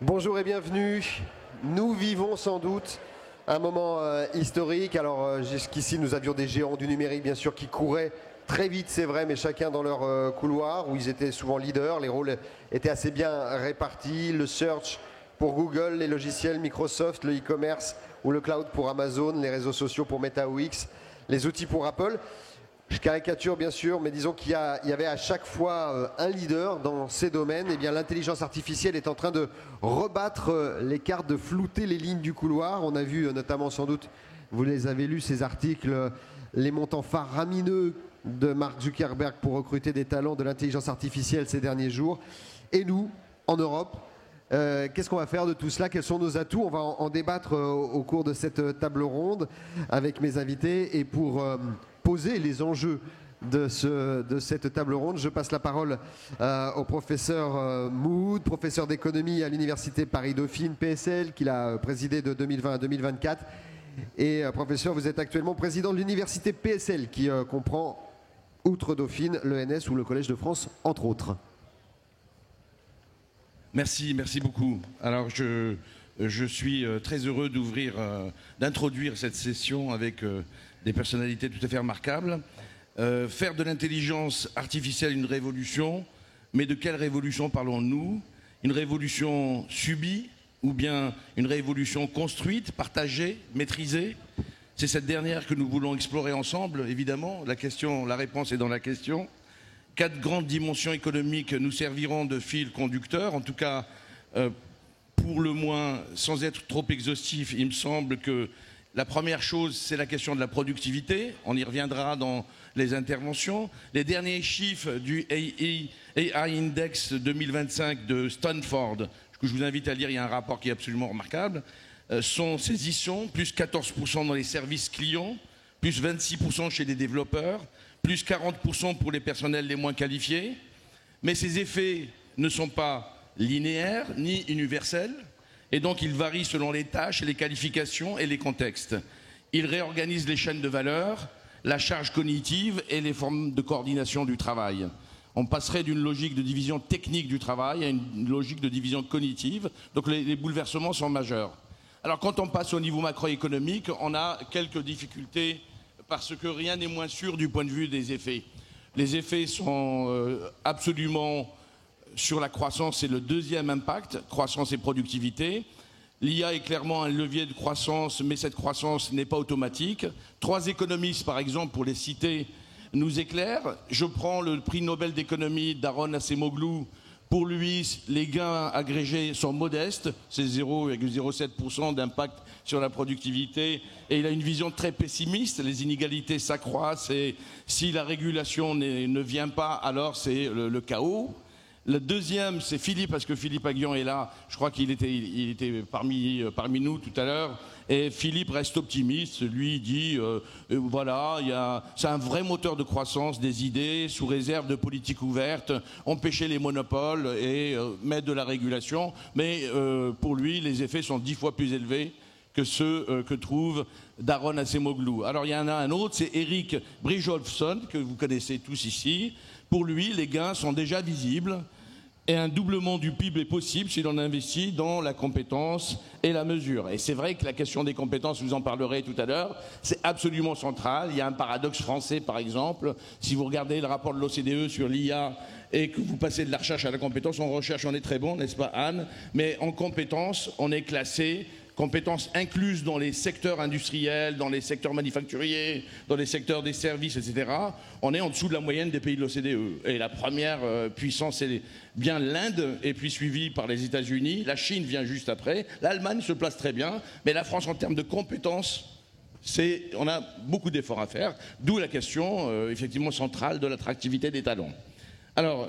Bonjour et bienvenue. Nous vivons sans doute un moment historique. Alors jusqu'ici, nous avions des géants du numérique, bien sûr, qui couraient très vite, c'est vrai, mais chacun dans leur couloir, où ils étaient souvent leaders. Les rôles étaient assez bien répartis. Le search pour Google, les logiciels Microsoft, le e-commerce ou le cloud pour Amazon, les réseaux sociaux pour Meta ou X, les outils pour Apple. Je caricature bien sûr, mais disons qu'il y avait à chaque fois un leader dans ces domaines. Et bien l'intelligence artificielle est en train de rebattre les cartes, de flouter les lignes du couloir. On a vu notamment, sans doute, vous les avez lus, ces articles, les montants faramineux de Mark Zuckerberg pour recruter des talents de l'intelligence artificielle ces derniers jours. Et nous, en Europe, qu'est-ce qu'on va faire de tout cela? Quels sont nos atouts? On va en débattre au cours de cette table ronde avec mes invités. Et pour poser les enjeux de cette table ronde, je passe la parole au professeur Mood, professeur d'économie à l'université Paris-Dauphine PSL, qu'il a présidé de 2020 à 2024. Et professeur, vous êtes actuellement président de l'université PSL, qui comprend, outre Dauphine, l'ENS ou le Collège de France, entre autres. Merci beaucoup. Alors je suis très heureux d'introduire cette session avec des personnalités tout à fait remarquables. Faire de l'intelligence artificielle une révolution, mais de quelle révolution parlons-nous? Une révolution subie ou bien une révolution construite, partagée, maîtrisée? C'est cette dernière que nous voulons explorer ensemble, évidemment. La réponse est dans la question. 4 grandes dimensions économiques nous serviront de fil conducteur, en tout cas pour le moins, sans être trop exhaustif. Il me semble que la première chose, c'est la question de la productivité. On y reviendra dans les interventions. Les derniers chiffres du AI Index 2025 de Stanford, que je vous invite à lire, il y a un rapport qui est absolument remarquable, sont saisissants, plus 14% dans les services clients, plus 26% chez les développeurs, plus 40% pour les personnels les moins qualifiés. Mais ces effets ne sont pas linéaires ni universels, et donc ils varient selon les tâches, les qualifications et les contextes. Ils réorganisent les chaînes de valeur, la charge cognitive et les formes de coordination du travail. On passerait d'une logique de division technique du travail à une logique de division cognitive, donc les bouleversements sont majeurs. Alors quand on passe au niveau macroéconomique, on a quelques difficultés parce que rien n'est moins sûr du point de vue des effets. Les effets sont absolument sur la croissance, c'est le deuxième impact, croissance et productivité. L'IA est clairement un levier de croissance, mais cette croissance n'est pas automatique. 3 économistes, par exemple, pour les citer, nous éclairent. Je prends le prix Nobel d'économie d'Aaron Acemoglu. Pour lui, les gains agrégés sont modestes, c'est 0,07% d'impact sur la productivité, et il a une vision très pessimiste, les inégalités s'accroissent, et si la régulation ne vient pas, alors c'est le chaos. Le deuxième, c'est Philippe, parce que Philippe Aghion est là, je crois qu'il était parmi nous tout à l'heure, et Philippe reste optimiste, lui dit, voilà, c'est un vrai moteur de croissance des idées, sous réserve de politiques ouvertes, empêcher les monopoles et mettre de la régulation, mais pour lui, les effets sont 10 fois plus élevés que ceux que trouve Daron Acemoglu. Alors il y en a un autre, c'est Eric Brynjolfsson, que vous connaissez tous ici. Pour lui, les gains sont déjà visibles et un doublement du PIB est possible si l'on investit dans la compétence et la mesure. Et c'est vrai que la question des compétences, vous en parlerez tout à l'heure, c'est absolument central. Il y a un paradoxe français, par exemple. Si vous regardez le rapport de l'OCDE sur l'IA et que vous passez de la recherche à la compétence, en recherche, on est très bon, n'est-ce pas, Anne? Mais en compétences, on est classé compétences incluses dans les secteurs industriels, dans les secteurs manufacturiers, dans les secteurs des services, etc. On est en dessous de la moyenne des pays de l'OCDE. Et la première puissance, c'est bien l'Inde, et puis suivie par les États-Unis. La Chine vient juste après. L'Allemagne se place très bien. Mais la France, en termes de compétences, on a beaucoup d'efforts à faire. D'où la question, effectivement, centrale de l'attractivité des talents. Alors,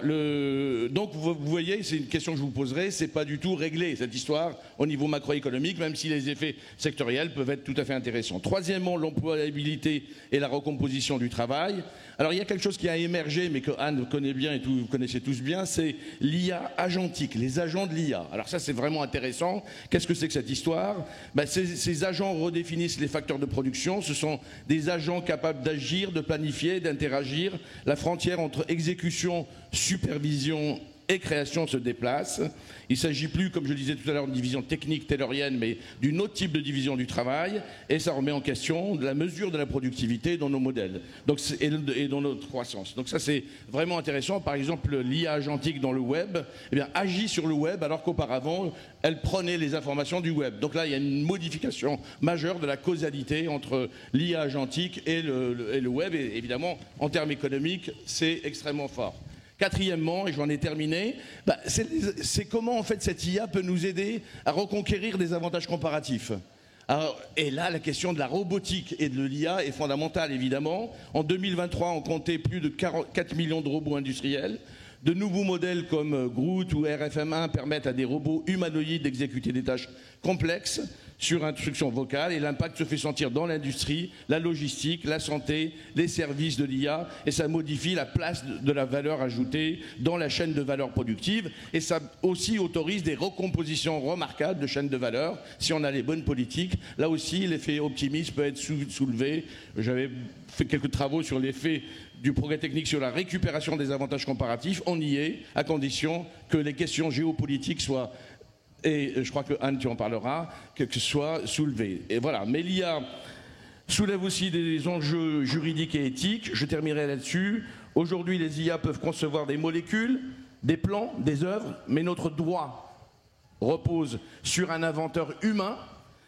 donc vous voyez, c'est une question que je vous poserai, c'est pas du tout réglé cette histoire au niveau macroéconomique, même si les effets sectoriels peuvent être tout à fait intéressants. Troisièmement, l'employabilité et la recomposition du travail. Alors il y a quelque chose qui a émergé, mais que Anne connaît bien et vous connaissez tous bien, c'est l'IA agentique, les agents de l'IA. Alors ça c'est vraiment intéressant. Qu'est-ce que c'est que cette histoire? Ces agents redéfinissent les facteurs de production, ce sont des agents capables d'agir, de planifier, d'interagir. La frontière entre exécution, supervision et création se déplacent. Il ne s'agit plus, comme je le disais tout à l'heure, d'une division technique taylorienne, mais d'une autre type de division du travail, et ça remet en question la mesure de la productivité dans nos modèles et dans notre croissance. Donc ça, c'est vraiment intéressant. Par exemple, l'IA agentique dans le web agit sur le web, alors qu'auparavant, elle prenait les informations du web. Donc là, il y a une modification majeure de la causalité entre l'IA agentique et le web, et évidemment, en termes économiques, c'est extrêmement fort. Quatrièmement, et j'en ai terminé, c'est comment en fait cette IA peut nous aider à reconquérir des avantages comparatifs. Alors, et là, la question de la robotique et de l'IA est fondamentale, évidemment. En 2023, on comptait plus de 4 millions de robots industriels. De nouveaux modèles comme Groot ou RFM1 permettent à des robots humanoïdes d'exécuter des tâches complexes sur instruction vocale, et l'impact se fait sentir dans l'industrie, la logistique, la santé, les services de l'IA, et ça modifie la place de la valeur ajoutée dans la chaîne de valeur productive, et ça aussi autorise des recompositions remarquables de chaînes de valeur si on a les bonnes politiques. Là aussi, l'effet optimiste peut être soulevé. J'avais fait quelques travaux sur l'effet du progrès technique sur la récupération des avantages comparatifs. On y est, à condition que les questions géopolitiques soient, et je crois que Anne, tu en parleras, que ce soit soulevé. Et voilà. Mais l'IA soulève aussi des enjeux juridiques et éthiques. Je terminerai là-dessus. Aujourd'hui, les IA peuvent concevoir des molécules, des plans, des œuvres, mais notre droit repose sur un inventeur humain.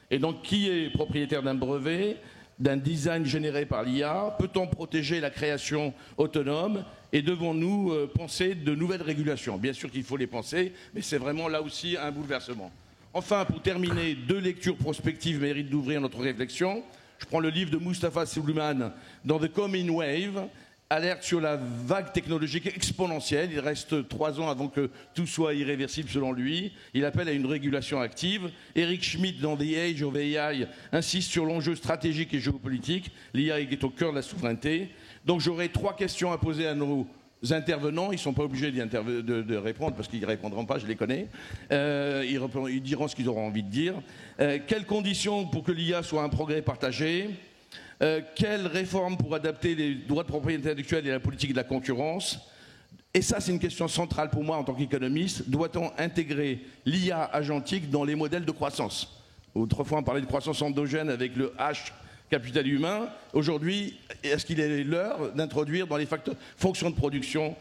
Et donc, qui est propriétaire d'un brevet, d'un design généré par l'IA? Peut-on protéger la création autonome? Et devons-nous penser de nouvelles régulations? Bien sûr qu'il faut les penser, mais c'est vraiment là aussi un bouleversement. Enfin, pour terminer, 2 lectures prospectives méritent d'ouvrir notre réflexion. Je prends le livre de Mustafa Suleyman, dans The Coming Wave, alerte sur la vague technologique exponentielle. Il reste 3 ans avant que tout soit irréversible selon lui. Il appelle à une régulation active. Eric Schmidt, dans The Age of AI, insiste sur l'enjeu stratégique et géopolitique. L'IA est au cœur de la souveraineté. Donc j'aurai 3 questions à poser à nos intervenants. Ils ne sont pas obligés de répondre parce qu'ils ne répondront pas, je les connais. Ils diront ce qu'ils auront envie de dire. Quelles conditions pour que l'IA soit un progrès partagé? Quelles réformes pour adapter les droits de propriété intellectuelle et la politique de la concurrence? Et ça, c'est une question centrale pour moi en tant qu'économiste. Doit-on intégrer l'IA agentique dans les modèles de croissance? Autrefois, on parlait de croissance endogène avec le H, capital humain. Aujourd'hui, est-ce qu'il est l'heure d'introduire dans les fonctions de production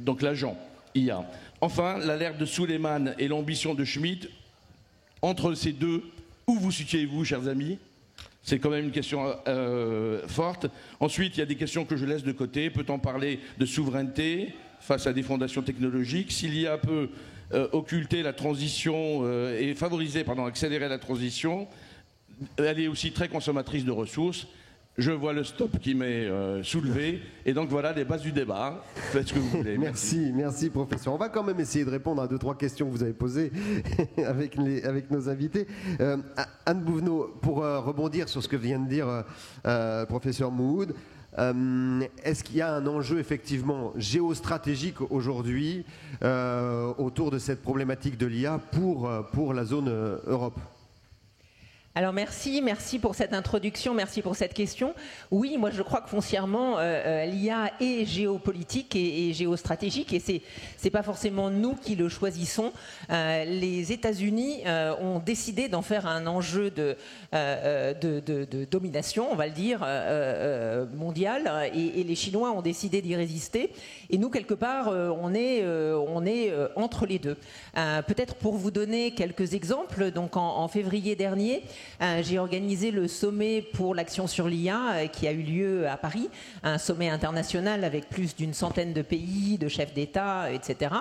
donc l'agent IA? Enfin, l'alerte de Suleyman et l'ambition de Schmidt, entre ces deux, où vous situez-vous, chers amis? C'est quand même une question forte. Ensuite, il y a des questions que je laisse de côté. Peut-on parler de souveraineté face à des fondations technologiques? S'il y a peut occulter la transition et favoriser, accélérer la transition, elle est aussi très consommatrice de ressources. Je vois le stop qui m'est soulevé. Et donc voilà les bases du débat. Faites ce que vous voulez. Merci professeur. On va quand même essayer de répondre à 2-3 questions que vous avez posées avec nos invités. Anne Bouvenot, pour rebondir sur ce que vient de dire professeur Mouhoud, est-ce qu'il y a un enjeu effectivement géostratégique aujourd'hui autour de cette problématique de l'IA pour la zone Europe? Alors merci pour cette introduction, merci pour cette question. Oui, moi je crois que foncièrement l'IA est géopolitique et géostratégique, et c'est pas forcément nous qui le choisissons. Les États-Unis ont décidé d'en faire un enjeu de domination, on va le dire, mondiale, et les Chinois ont décidé d'y résister. Et nous quelque part on est entre les deux. Peut-être pour vous donner quelques exemples, donc en février dernier, j'ai organisé le sommet pour l'action sur l'IA qui a eu lieu à Paris, un sommet international avec plus d'une centaine de pays, de chefs d'État, etc.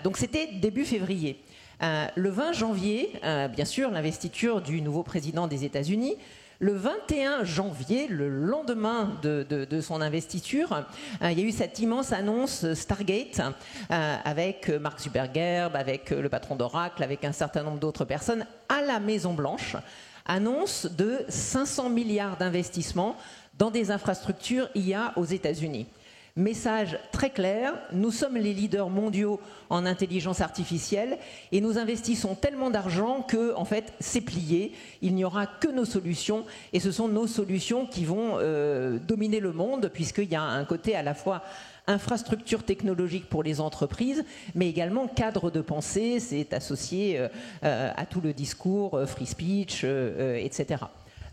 Donc c'était début février. Le 20 janvier, bien sûr, l'investiture du nouveau président des États-Unis. Le 21 janvier, le lendemain de son investiture, il y a eu cette immense annonce Stargate avec Mark Zuckerberg, avec le patron d'Oracle, avec un certain nombre d'autres personnes à la Maison-Blanche. Annonce de 500 milliards d'investissements dans des infrastructures IA aux États-Unis. Message très clair, nous sommes les leaders mondiaux en intelligence artificielle et nous investissons tellement d'argent que, en fait, c'est plié. Il n'y aura que nos solutions et ce sont nos solutions qui vont dominer le monde, puisqu'il y a un côté à la fois infrastructure technologique pour les entreprises, mais également cadre de pensée. C'est associé à tout le discours free speech, etc.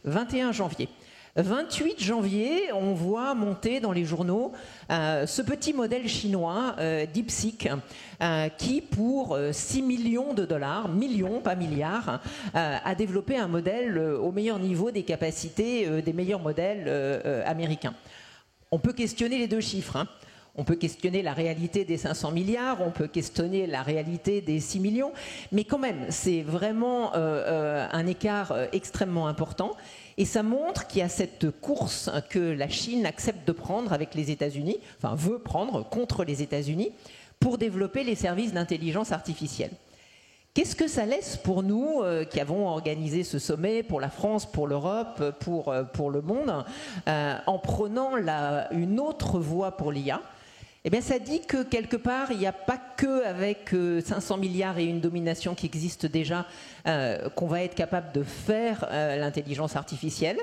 21 janvier. 28 janvier, on voit monter dans les journaux ce petit modèle chinois, DeepSeek, qui pour 6 millions de dollars, millions, pas milliards, a développé un modèle au meilleur niveau des capacités des meilleurs modèles américains. On peut questionner les deux chiffres, hein. On peut questionner la réalité des 500 milliards, on peut questionner la réalité des 6 millions, mais quand même, c'est vraiment un écart extrêmement important. Et ça montre qu'il y a cette course que la Chine accepte de prendre avec les États-Unis, enfin veut prendre contre les États-Unis, pour développer les services d'intelligence artificielle. Qu'est-ce que ça laisse pour nous qui avons organisé ce sommet, pour la France, pour l'Europe, pour le monde, en prenant une autre voie pour l'IA? Eh bien, ça dit que quelque part, il n'y a pas que avec 500 milliards et une domination qui existe déjà qu'on va être capable de faire l'intelligence artificielle.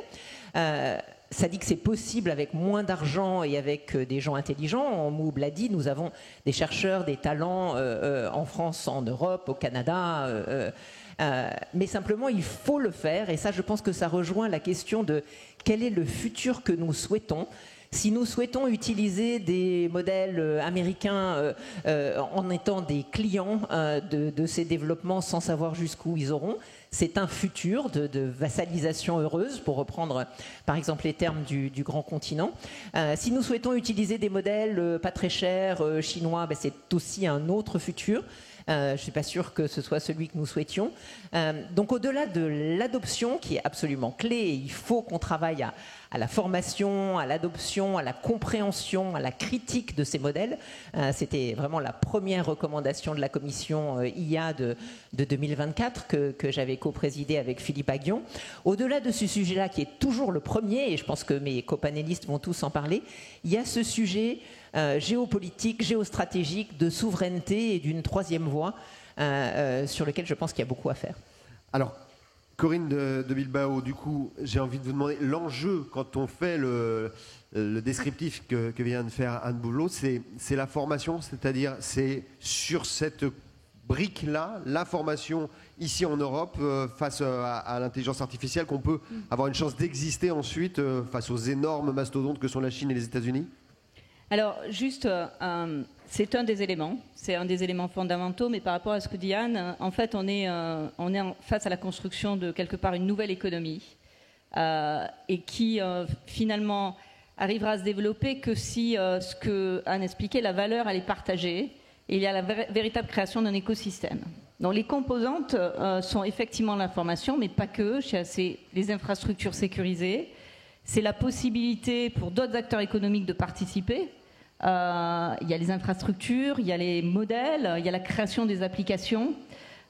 Ça dit que c'est possible avec moins d'argent et avec des gens intelligents. Moub l'a dit, nous avons des chercheurs, des talents en France, en Europe, au Canada. Mais simplement, il faut le faire. Et ça, je pense que ça rejoint la question de quel est le futur que nous souhaitons. Si nous souhaitons utiliser des modèles américains en étant des clients de ces développements sans savoir jusqu'où ils auront, c'est un futur de vassalisation heureuse, pour reprendre par exemple les termes du grand continent. Si nous souhaitons utiliser des modèles pas très chers chinois, ben c'est aussi un autre futur. Je ne suis pas sûre que ce soit celui que nous souhaitions. Donc au-delà de l'adoption, qui est absolument clé, et il faut qu'on travaille à la formation, à l'adoption, à la compréhension, à la critique de ces modèles. C'était vraiment la première recommandation de la commission IA de 2024 que j'avais co-présidée avec Philippe Aghion. Au-delà de ce sujet-là, qui est toujours le premier, et je pense que mes copanélistes vont tous en parler, il y a ce sujet géopolitique, géostratégique, de souveraineté et d'une troisième voie sur lequel je pense qu'il y a beaucoup à faire. Alors, Corinne de Bilbao, du coup, j'ai envie de vous demander, l'enjeu quand on fait le descriptif que vient de faire Anne Boulot, c'est la formation, c'est-à-dire c'est sur cette brique-là, la formation ici en Europe face à l'intelligence artificielle, qu'on peut avoir une chance d'exister ensuite face aux énormes mastodontes que sont la Chine et les États-Unis? Alors, juste, c'est un des éléments fondamentaux, mais par rapport à ce que dit Anne, en fait, on est face à la construction de, quelque part, une nouvelle économie et qui, finalement, arrivera à se développer que si, ce que Anne expliquait, la valeur, elle est partagée, et il y a la véritable création d'un écosystème. Donc, les composantes sont effectivement l'information, mais pas que. C'est les infrastructures sécurisées, c'est la possibilité pour d'autres acteurs économiques de participer. Il y a les infrastructures, il y a les modèles, il y a la création des applications.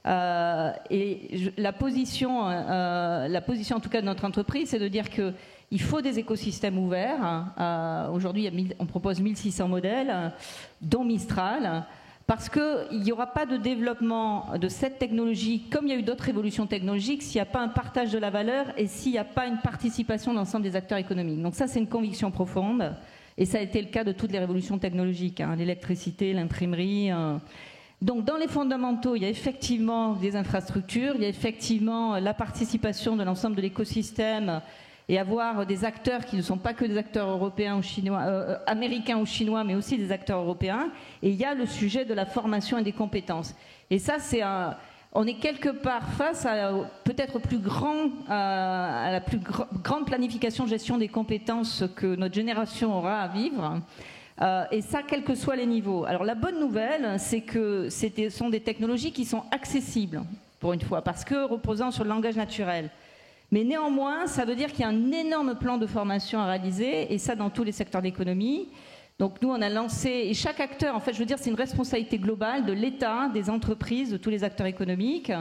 Et la position en tout cas de notre entreprise, c'est de dire qu'il faut des écosystèmes ouverts. Aujourd'hui, on propose 1600 modèles, dont Mistral, parce qu'il n'y aura pas de développement de cette technologie, comme il y a eu d'autres révolutions technologiques, s'il n'y a pas un partage de la valeur et s'il n'y a pas une participation de l'ensemble des acteurs économiques. Donc ça, c'est une conviction profonde. Et ça a été le cas de toutes les révolutions technologiques, hein, l'électricité, l'imprimerie. Donc dans les fondamentaux, il y a effectivement des infrastructures, il y a effectivement la participation de l'ensemble de l'écosystème et avoir des acteurs qui ne sont pas que des acteurs européens ou chinois, américains ou chinois, mais aussi des acteurs européens. Et il y a le sujet de la formation et des compétences. Et ça, on est quelque part face à peut-être à la plus grande planification de gestion des compétences que notre génération aura à vivre. Et ça, quels que soient les niveaux. Alors la bonne nouvelle, c'est que ce sont des technologies qui sont accessibles, pour une fois, parce que reposant sur le langage naturel. Mais néanmoins, ça veut dire qu'il y a un énorme plan de formation à réaliser, et ça dans tous les secteurs d'économie. Donc nous, on a lancé, et chaque acteur, en fait, je veux dire, c'est une responsabilité globale de l'État, des entreprises, de tous les acteurs économiques.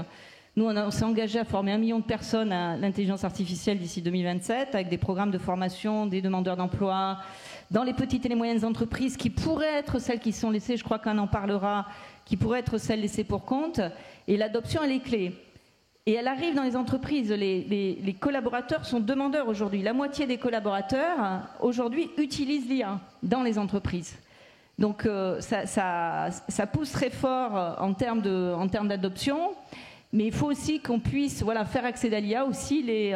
Nous, on s'est engagé à former 1 million de personnes à l'intelligence artificielle d'ici 2027, avec des programmes de formation, des demandeurs d'emploi, dans les petites et les moyennes entreprises qui pourraient être celles qui sont laissées, je crois qu'on en parlera, qui pourraient être celles laissées pour compte. Et l'adoption, elle est clé. Et elle arrive dans les entreprises. Les collaborateurs sont demandeurs aujourd'hui. La moitié des collaborateurs, aujourd'hui, utilisent l'IA dans les entreprises. Donc ça pousse très fort en termes d'adoption. Mais il faut aussi qu'on puisse faire accéder à l'IA aussi les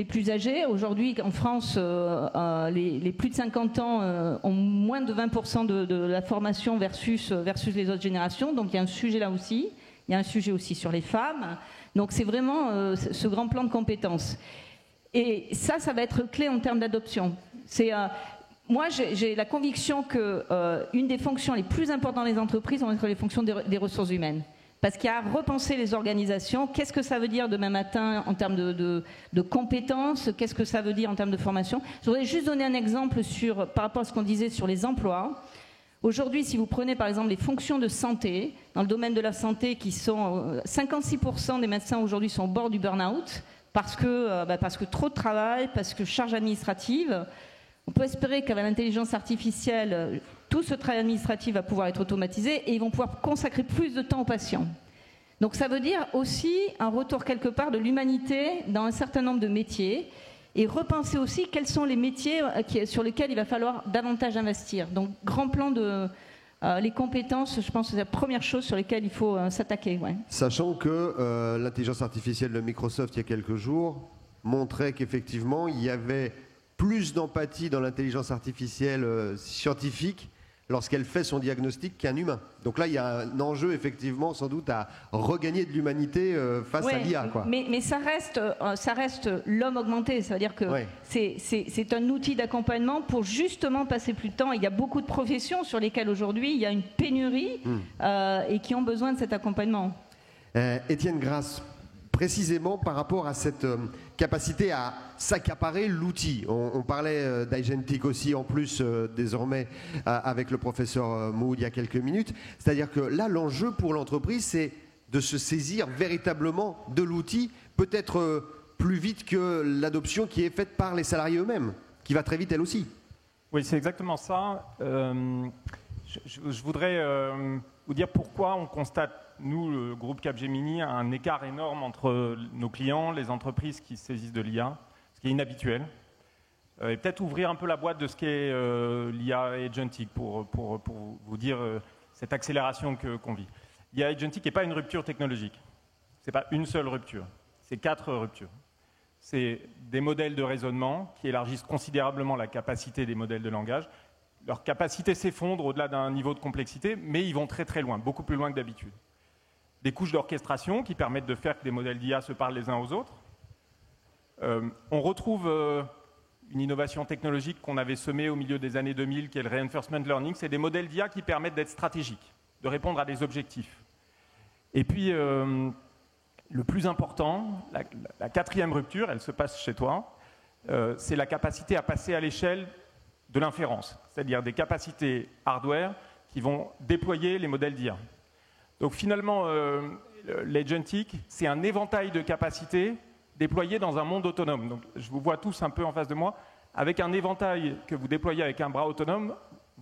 plus âgés. Aujourd'hui, en France, les plus de 50 ans ont moins de 20% de la formation versus les autres générations. Donc il y a un sujet là aussi. Il y a un sujet aussi sur les femmes. Donc c'est vraiment ce grand plan de compétences. Et ça va être clé en termes d'adoption. Moi, j'ai la conviction qu'une des fonctions les plus importantes des entreprises vont être les fonctions des ressources humaines. Parce qu'il y a à repenser les organisations. Qu'est-ce que ça veut dire demain matin en termes de compétences? Qu'est-ce que ça veut dire en termes de formation? Je voudrais juste donner un exemple par rapport à ce qu'on disait sur les emplois. Aujourd'hui, si vous prenez par exemple les fonctions de santé, dans le domaine de la santé, 56% des médecins aujourd'hui sont au bord du burn-out parce que trop de travail, parce que charge administrative. On peut espérer qu'avec l'intelligence artificielle, tout ce travail administratif va pouvoir être automatisé et ils vont pouvoir consacrer plus de temps aux patients. Donc ça veut dire aussi un retour quelque part de l'humanité dans un certain nombre de métiers. Et repenser aussi quels sont les métiers sur lesquels il va falloir davantage investir. Donc, grand plan les compétences, je pense que c'est la première chose sur laquelle il faut s'attaquer. Ouais. Sachant que l'intelligence artificielle de Microsoft, il y a quelques jours, montrait qu'effectivement, il y avait plus d'empathie dans l'intelligence artificielle scientifique lorsqu'elle fait son diagnostic qu'un humain. Donc là, il y a un enjeu, effectivement, sans doute, à regagner de l'humanité face à l'IA. Mais ça reste l'homme augmenté. Ça veut dire que c'est un outil d'accompagnement pour justement passer plus de temps. Il y a beaucoup de professions sur lesquelles, aujourd'hui, il y a une pénurie et qui ont besoin de cet accompagnement. Étienne Grasse, précisément par rapport à cette capacité à s'accaparer l'outil. On parlait d'Agentic aussi, en plus, désormais, avec le professeur Mood il y a quelques minutes. C'est-à-dire que là, l'enjeu pour l'entreprise, c'est de se saisir véritablement de l'outil, peut-être plus vite que l'adoption qui est faite par les salariés eux-mêmes, qui va très vite elle aussi. Oui, c'est exactement ça. Je voudrais vous dire pourquoi on constate, nous, le groupe Capgemini, un écart énorme entre nos clients, les entreprises qui se saisissent de l'IA, ce qui est inhabituel, et peut-être ouvrir un peu la boîte de ce qu'est l'IA Agentic pour vous dire cette accélération qu'on vit. L'IA Agentic n'est pas une rupture technologique, ce n'est pas une seule rupture, c'est 4 ruptures. C'est des modèles de raisonnement qui élargissent considérablement la capacité des modèles de langage. Leur capacité s'effondre au-delà d'un niveau de complexité, mais ils vont très très loin, beaucoup plus loin que d'habitude. Des couches d'orchestration qui permettent de faire que des modèles d'IA se parlent les uns aux autres. On retrouve une innovation technologique qu'on avait semée au milieu des années 2000, qui est le reinforcement learning. C'est des modèles d'IA qui permettent d'être stratégiques, de répondre à des objectifs. Et puis, le plus important, la 4e rupture, elle se passe chez toi, c'est la capacité à passer à l'échelle de l'inférence, c'est-à-dire des capacités hardware qui vont déployer les modèles d'IA. Donc finalement, l'agentic, c'est un éventail de capacités déployées dans un monde autonome. Donc je vous vois tous un peu en face de moi. Avec un éventail que vous déployez avec un bras autonome,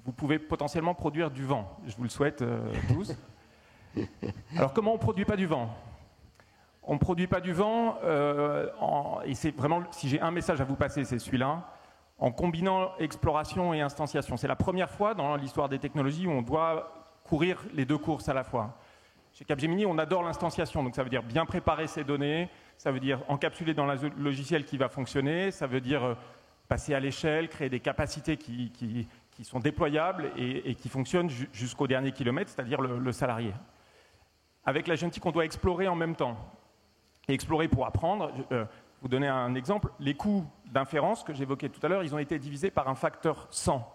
vous pouvez potentiellement produire du vent. Je vous le souhaite tous. Alors comment on ne produit pas du vent ? On ne produit pas du vent, et c'est vraiment, si j'ai un message à vous passer, c'est celui-là, en combinant exploration et instantiation. C'est la première fois dans l'histoire des technologies où on doit courir les 2 courses à la fois. Chez Capgemini, on adore l'instanciation, donc ça veut dire bien préparer ses données, ça veut dire encapsuler dans le logiciel qui va fonctionner, ça veut dire passer à l'échelle, créer des capacités qui sont déployables et qui fonctionnent jusqu'au dernier kilomètre, c'est-à-dire le salarié. Avec l'agentic, on doit explorer en même temps. Et explorer pour apprendre, vous donner un exemple, les coûts d'inférence que j'évoquais tout à l'heure, ils ont été divisés par un facteur 100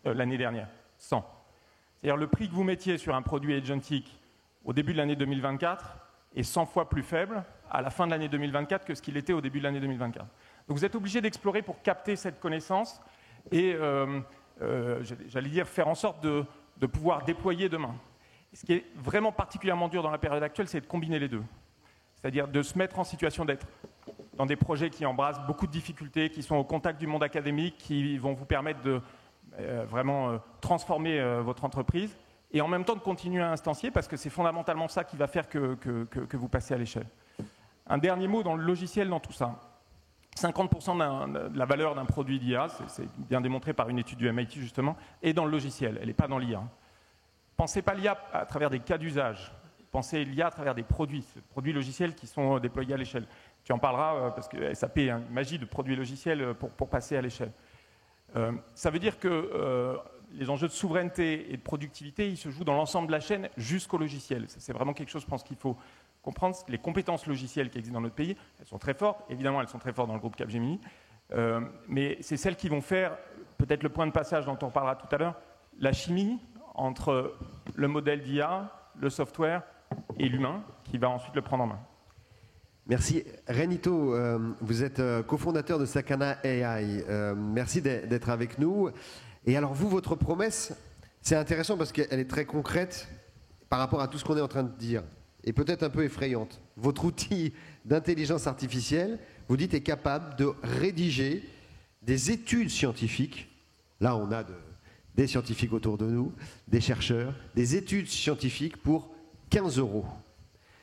l'année dernière. 100. C'est-à-dire le prix que vous mettiez sur un produit agentic au début de l'année 2024 est 100 fois plus faible à la fin de l'année 2024 que ce qu'il était au début de l'année 2024. Donc vous êtes obligé d'explorer pour capter cette connaissance et, j'allais dire, faire en sorte de pouvoir déployer demain. Et ce qui est vraiment particulièrement dur dans la période actuelle, c'est de combiner les deux. C'est-à-dire de se mettre en situation d'être dans des projets qui embrassent beaucoup de difficultés, qui sont au contact du monde académique, qui vont vous permettre de vraiment transformer votre entreprise et en même temps de continuer à instancier parce que c'est fondamentalement ça qui va faire que vous passez à l'échelle. Un dernier mot dans le logiciel dans tout ça. 50% de la valeur d'un produit d'IA, c'est bien démontré par une étude du MIT justement, est dans le logiciel, elle n'est pas dans l'IA. Pensez pas l'IA à travers des cas d'usage, pensez l'IA à travers des produits logiciels qui sont déployés à l'échelle. Tu en parleras parce que SAP a une magie de produits logiciels pour passer à l'échelle. Ça veut dire que les enjeux de souveraineté et de productivité, ils se jouent dans l'ensemble de la chaîne jusqu'au logiciel. C'est vraiment quelque chose, je pense, qu'il faut comprendre. Les compétences logicielles qui existent dans notre pays, elles sont très fortes. Évidemment, elles sont très fortes dans le groupe Capgemini. Mais c'est celles qui vont faire, peut-être le point de passage dont on parlera tout à l'heure, la chimie entre le modèle d'IA, le software et l'humain, qui va ensuite le prendre en main. Merci. Renito, vous êtes cofondateur de Sakana AI. Merci d'être avec nous. Et alors vous, votre promesse, c'est intéressant parce qu'elle est très concrète par rapport à tout ce qu'on est en train de dire et peut-être un peu effrayante. Votre outil d'intelligence artificielle, vous dites, est capable de rédiger des études scientifiques. Là, on a des scientifiques autour de nous, des chercheurs, des études scientifiques pour 15 €.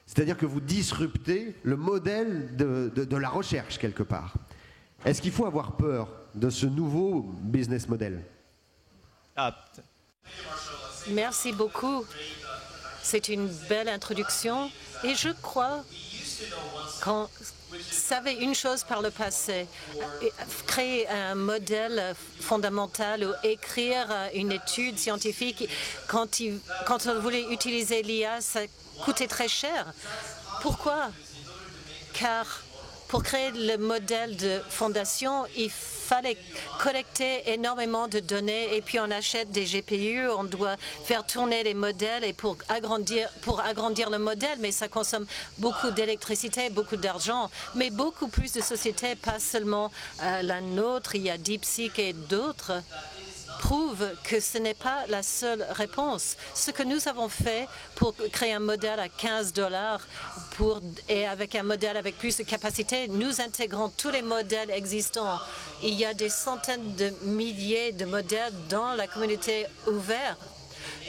C'est-à-dire que vous disruptez le modèle de la recherche quelque part. Est-ce qu'il faut avoir peur de ce nouveau business model ? Merci beaucoup. C'est une belle introduction et je crois qu'on savait une chose par le passé, créer un modèle fondamental ou écrire une étude scientifique, quand on voulait utiliser l'IA, ça coûtait très cher. Pourquoi? Car pour créer le modèle de fondation, il fallait collecter énormément de données et puis on achète des GPU, on doit faire tourner les modèles et pour agrandir le modèle, mais ça consomme beaucoup d'électricité, beaucoup d'argent, mais beaucoup plus de sociétés, pas seulement la nôtre, il y a DeepSeek et d'autres, prouvent que ce n'est pas la seule réponse. Ce que nous avons fait pour créer un modèle à 15 $ et avec un modèle avec plus de capacité, nous intégrons tous les modèles existants. Il y a des centaines de milliers de modèles dans la communauté ouverte.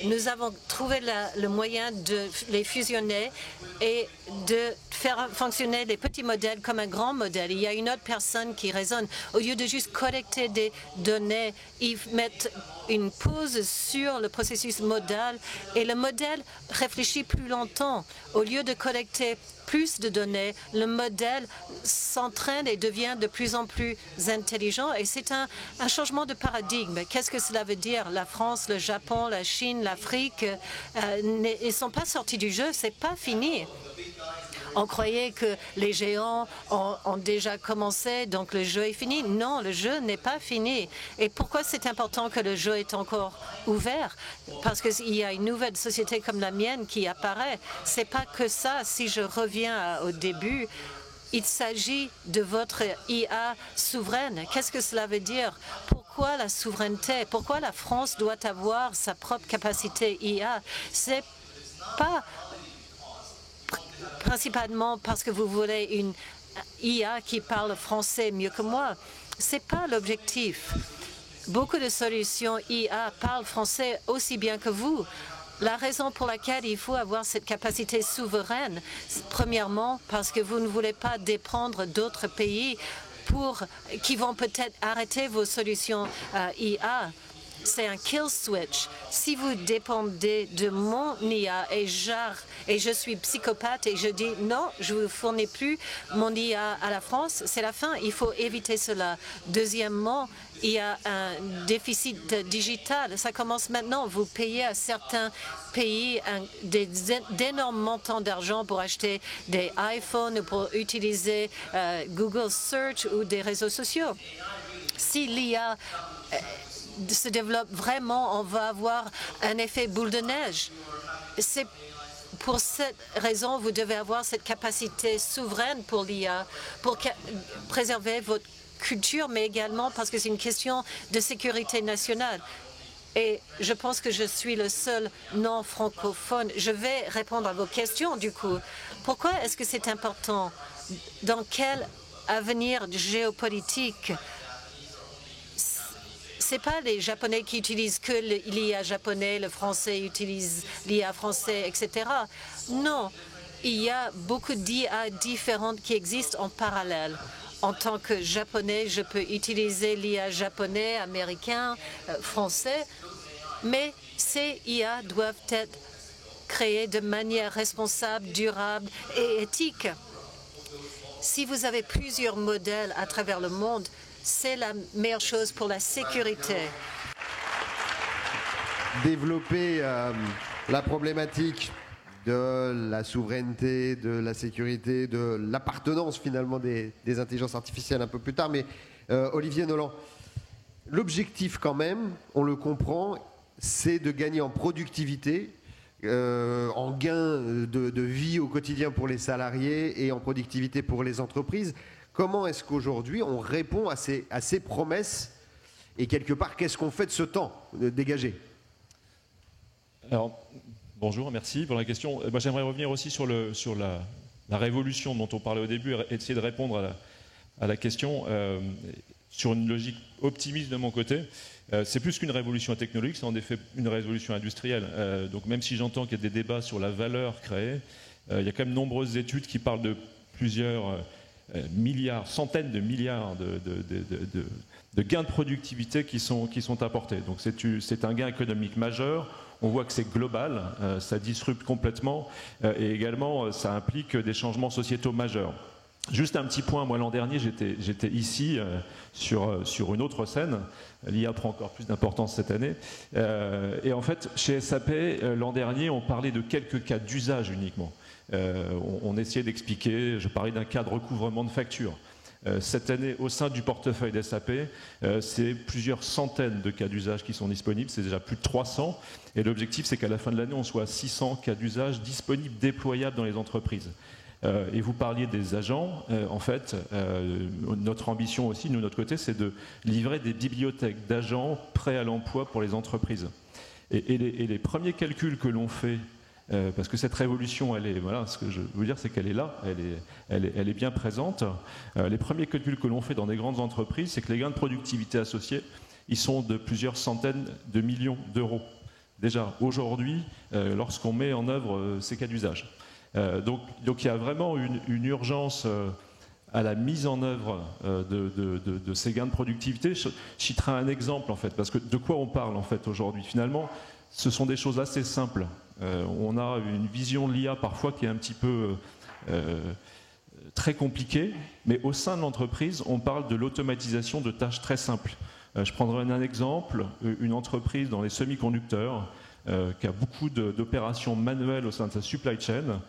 Nous avons trouvé le moyen de les fusionner et de faire fonctionner les petits modèles comme un grand modèle. Il y a une autre personne qui raisonne. Au lieu de juste collecter des données, ils mettent une pause sur le processus modal et le modèle réfléchit plus longtemps. Au lieu de collecter plus de données, le modèle s'entraîne et devient de plus en plus intelligent et c'est un changement de paradigme. Qu'est-ce que cela veut dire? La France, le Japon, la Chine, l'Afrique, ils ne sont pas sortis du jeu, c'est pas fini. On croyait que les géants ont déjà commencé, donc le jeu est fini. Non, le jeu n'est pas fini. Et pourquoi c'est important que le jeu est encore ouvert? Parce qu'il y a une nouvelle société comme la mienne qui apparaît. C'est pas que ça. Si je reviens au début, il s'agit de votre IA souveraine. Qu'est-ce que cela veut dire? Pourquoi la souveraineté? Pourquoi la France doit avoir sa propre capacité IA? C'est pas principalement parce que vous voulez une IA qui parle français mieux que moi. Ce n'est pas l'objectif. Beaucoup de solutions IA parlent français aussi bien que vous. La raison pour laquelle il faut avoir cette capacité souveraine, premièrement, parce que vous ne voulez pas dépendre d'autres pays qui vont peut-être arrêter vos solutions IA. C'est un kill switch. Si vous dépendez de mon IA et je suis psychopathe et je dis non, je ne vous fournis plus mon IA à la France, c'est la fin. Il faut éviter cela. Deuxièmement, il y a un déficit digital. Ça commence maintenant. Vous payez à certains pays d'énormes montants d'argent pour acheter des iPhones ou pour utiliser Google Search ou des réseaux sociaux. Si l'IA se développe vraiment, on va avoir un effet boule de neige. C'est pour cette raison vous devez avoir cette capacité souveraine pour l'IA, pour préserver votre culture, mais également parce que c'est une question de sécurité nationale. Et je pense que je suis le seul non francophone. Je vais répondre à vos questions du coup. Pourquoi est-ce que c'est important? Dans quel avenir géopolitique. Ce n'est pas les Japonais qui utilisent que l'IA japonais, le français utilise l'IA français, etc. Non, il y a beaucoup d'IA différentes qui existent en parallèle. En tant que Japonais, je peux utiliser l'IA japonais, américain, français, mais ces IA doivent être créées de manière responsable, durable et éthique. Si vous avez plusieurs modèles à travers le monde, c'est la meilleure chose pour la sécurité. Développer la problématique de la souveraineté, de la sécurité, de l'appartenance finalement des intelligences artificielles un peu plus tard. Mais Olivier Noland, l'objectif quand même, on le comprend, c'est de gagner en productivité, en gain de vie au quotidien pour les salariés et en productivité pour les entreprises. Comment est-ce qu'aujourd'hui on répond à ces promesses et quelque part, qu'est-ce qu'on fait de ce temps dégagé? Alors, bonjour, merci pour la question. Moi, j'aimerais revenir aussi sur la révolution dont on parlait au début et essayer de répondre à la question sur une logique optimiste de mon côté. C'est plus qu'une révolution technologique, c'est en effet une révolution industrielle. Donc même si j'entends qu'il y a des débats sur la valeur créée, il y a quand même nombreuses études qui parlent de plusieurs milliards, centaines de milliards de gains de productivité qui sont apportés. Donc c'est un gain économique majeur. On voit que c'est global, ça disrupte complètement et également ça implique des changements sociétaux majeurs. Juste un petit point, moi l'an dernier j'étais ici sur une autre scène, l'IA prend encore plus d'importance cette année, et en fait chez SAP l'an dernier on parlait de quelques cas d'usage uniquement. On essayait d'expliquer, je parlais d'un cas de recouvrement de factures. Cette année, au sein du portefeuille d'SAP, c'est plusieurs centaines de cas d'usage qui sont disponibles, c'est déjà plus de 300, et l'objectif c'est qu'à la fin de l'année on soit à 600 cas d'usage disponibles, déployables dans les entreprises. Et vous parliez des agents, en fait, notre ambition aussi, nous, de notre côté, c'est de livrer des bibliothèques d'agents prêts à l'emploi pour les entreprises. Et les premiers calculs que l'on fait, parce que cette révolution, voilà, ce que je veux vous dire, c'est qu'elle est là, elle est bien présente. Les premiers calculs que l'on fait dans des grandes entreprises, c'est que les gains de productivité associés, ils sont de plusieurs centaines de millions d'euros. Déjà, aujourd'hui, lorsqu'on met en œuvre ces cas d'usage. Donc il y a vraiment une urgence à la mise en œuvre de ces gains de productivité. Je citerai un exemple en fait, parce que de quoi on parle en fait aujourd'hui? Finalement, ce sont des choses assez simples. On a une vision de l'IA parfois qui est un petit peu très compliquée, mais au sein de l'entreprise, on parle de l'automatisation de tâches très simples. Je prendrai un exemple, une entreprise dans les semi-conducteurs qui a beaucoup d'opérations manuelles au sein de sa supply chain.